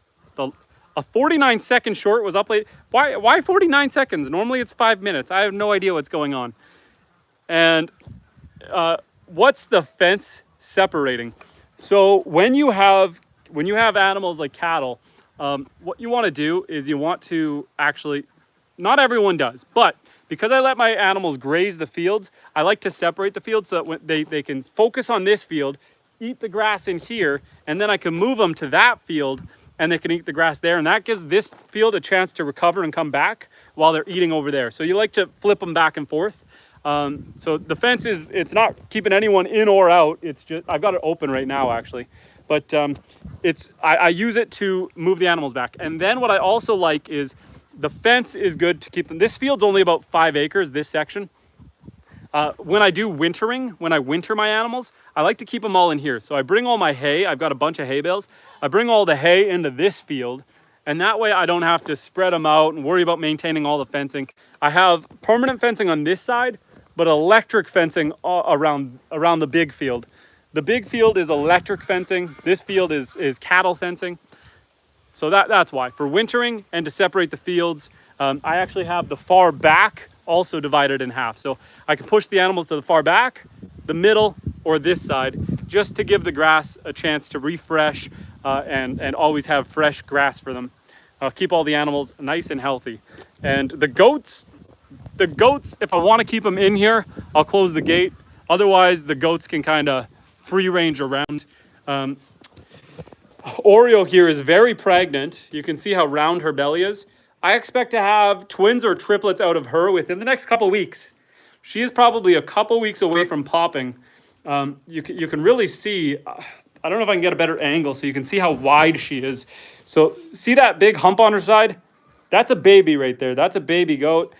A 49-second short was uploaded. Why 49 seconds? Normally it's 5 minutes. I have no idea what's going on. And what's the fence separating? So when you have animals like cattle, what you want to do is you want to actually Not everyone does, but because I let my animals graze the fields, I like to separate the fields so that when they can focus on this field, eat the grass in here, and then I can move them to that field and they can eat the grass there. And that gives this field a chance to recover and come back while they're eating over there. So you like to flip them back and forth. So the fence it's not keeping anyone in or out. It's just, I've got it open right now actually. But I use it to move the animals back. And then what I also like is the fence is good to keep them. This field's only about 5 acres, this section. When I do wintering, when I winter my animals, I like to keep them all in here. So I bring all my hay. I've got a bunch of hay bales. I bring all the hay into this field. And that way I don't have to spread them out and worry about maintaining all the fencing. I have permanent fencing on this side, but electric fencing around the big field. The big field is electric fencing. This field is cattle fencing. So that's why. For wintering and to separate the fields, I actually have the far back also divided in half. So I can push the animals to the far back, the middle, or this side, just to give the grass a chance to refresh and always have fresh grass for them. Keep all the animals nice and healthy. And the goats, if I want to keep them in here, I'll close the gate. Otherwise, the goats can kind of free range around. Oreo here is very pregnant. You can see how round her belly is. I expect to have twins or triplets out of her within the next couple weeks. She is probably a couple weeks away from popping. You can really see, I don't know if I can get a better angle so you can see how wide she is. So see that big hump on her side? That's a baby right there. That's a baby goat.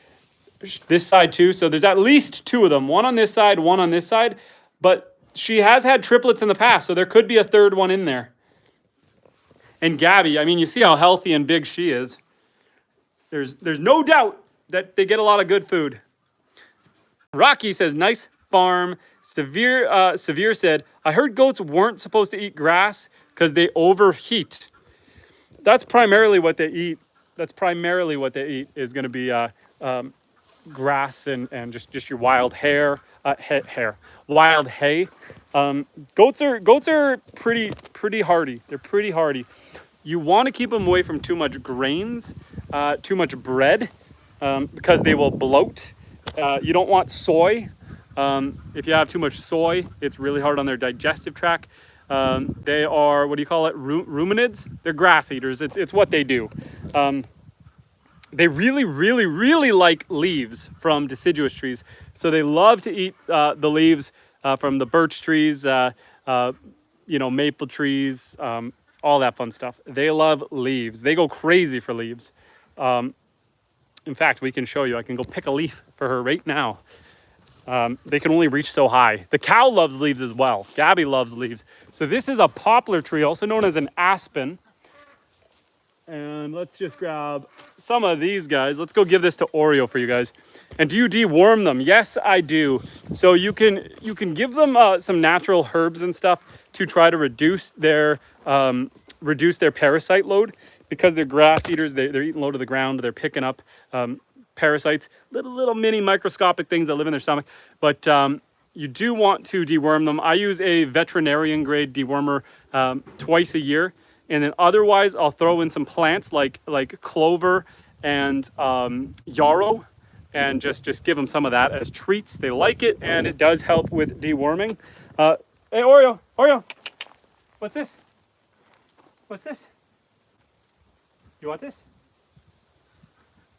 This side too. So there's at least 2 of them. One on this side, one on this side. But she has had triplets in the past, so there could be a 3rd one in there. And Gabby, I mean, you see how healthy and big she is. There's no doubt that they get a lot of good food. Rocky says, nice farm. Severe said, I heard goats weren't supposed to eat grass because they overheat. That's primarily what they eat. That's primarily what they eat is going to be grass and just your wild wild hay. Goats are pretty hardy. They're pretty hardy. You want to keep them away from too much grains, too much bread, because they will bloat. You don't want soy. If you have too much soy, it's really hard on their digestive tract. They are, what do you call it? Ruminids? They're grass eaters. It's what they do. They really like leaves from deciduous trees. So they love to eat the leaves from the birch trees, maple trees, all that fun stuff. They love leaves. They go crazy for leaves. In fact, we can show you. I can go pick a leaf for her right now. They can only reach so high. The cow loves leaves as well. Gabby loves leaves. So this is a poplar tree, also known as an aspen. And let's just grab some of these guys. Let's go give this to Oreo for you guys. And do you deworm them? Yes, I do. So you can give them some natural herbs and stuff to try to reduce their parasite load, because they're grass eaters. They're eating low to the ground. They're picking up parasites, little mini microscopic things that live in their stomach. But you do want to deworm them. I use a veterinarian grade dewormer twice a year. And then otherwise, I'll throw in some plants like clover and yarrow, and just give them some of that as treats. They like it, and it does help with deworming. Hey, Oreo, what's this? What's this? You want this?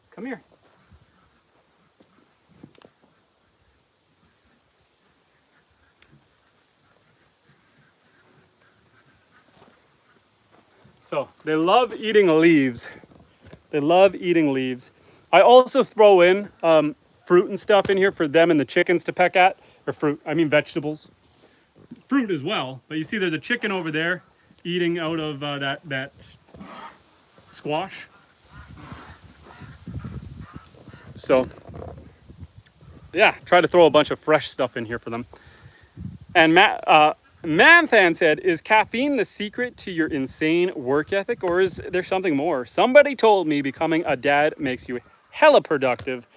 Come here. So they love eating leaves. They love eating leaves. I also throw in fruit and stuff in here for them and the chickens to peck at. Or fruit, I mean vegetables. Fruit as well. But you see there's a chicken over there eating out of that squash. So yeah, try to throw a bunch of fresh stuff in here for them. And Manthan said, is caffeine the secret to your insane work ethic, or is there something more? Somebody told me becoming a dad makes you hella productive.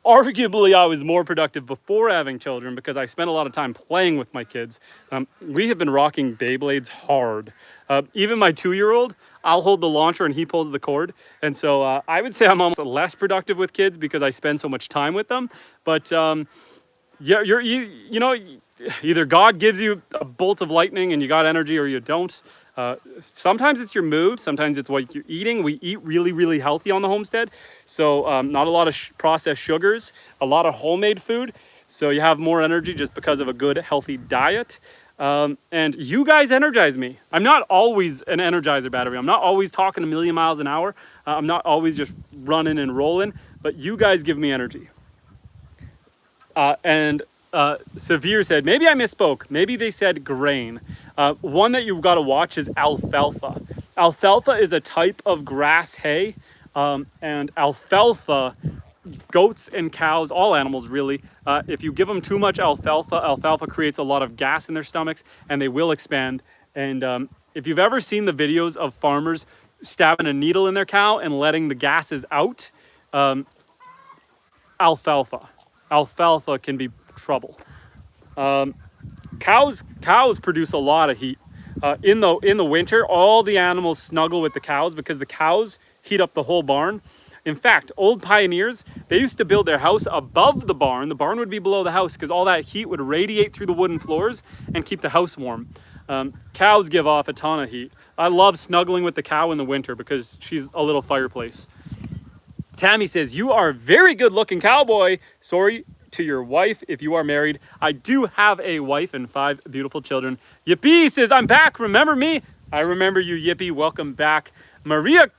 arguably I was more productive before having children because I spent a lot of time playing with my kids. We have been rocking Beyblades hard. Even my 2-year-old, I'll hold the launcher and he pulls the cord. And so I would say I'm almost less productive with kids because I spend so much time with them. But yeah, you know, either God gives you a bolt of lightning and you got energy, or you don't. Sometimes it's your mood, sometimes it's what you're eating. We eat really, really healthy on the homestead. So not a lot of processed sugars, a lot of homemade food. So you have more energy just because of a good, healthy diet. And you guys energize me. I'm not always an Energizer battery. I'm not always talking a million miles an hour. I'm not always just running and rolling, but you guys give me energy. Severe said, maybe I misspoke. Maybe they said grain. One that you've got to watch is alfalfa. Alfalfa is a type of grass hay. And alfalfa, goats and cows, all animals really, if you give them too much alfalfa, alfalfa creates a lot of gas in their stomachs and they will expand. And if you've ever seen the videos of farmers stabbing a needle in their cow and letting the gases out, alfalfa can be trouble. Cows produce a lot of heat. In the winter, all the animals snuggle with the cows because the cows heat up the whole barn. In fact, old pioneers, they used to build their house above the barn. The barn would be below the house because all that heat would radiate through the wooden floors and keep the house warm. Cows give off a ton of heat. I love snuggling with the cow in the winter because she's a little fireplace. Tammy says, you are a very good looking cowboy. Sorry to your wife if you are married. I do have a wife and 5 beautiful children. Yippee says, I'm back. Remember me? I remember you, Yippee. Welcome back. Maria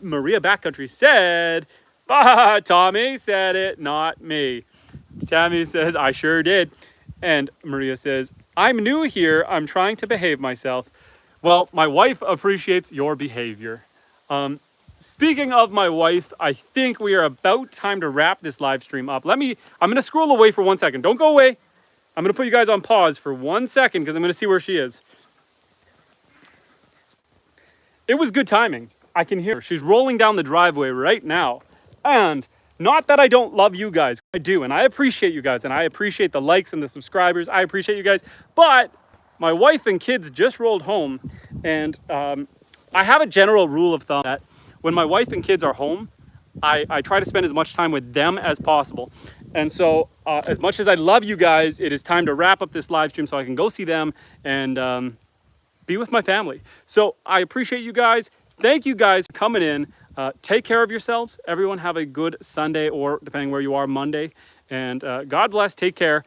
Backcountry said, bah, Tommy said it, not me. Tammy says, I sure did. And Maria says, I'm new here. I'm trying to behave myself. Well, my wife appreciates your behavior. Speaking of my wife, I think we are about time to wrap this live stream up. I'm going to scroll away for 1 second. Don't go away. I'm going to put you guys on pause for 1 second because I'm going to see where she is. It was good timing. I can hear her. She's rolling down the driveway right now. And not that I don't love you guys. I do. And I appreciate you guys. And I appreciate the likes and the subscribers. I appreciate you guys. But my wife and kids just rolled home. And I have a general rule of thumb that when my wife and kids are home, I try to spend as much time with them as possible. And so as much as I love you guys, it is time to wrap up this live stream so I can go see them and be with my family. So I appreciate you guys. Thank you guys for coming in. Take care of yourselves. Everyone have a good Sunday, or depending where you are, Monday. And God bless. Take care.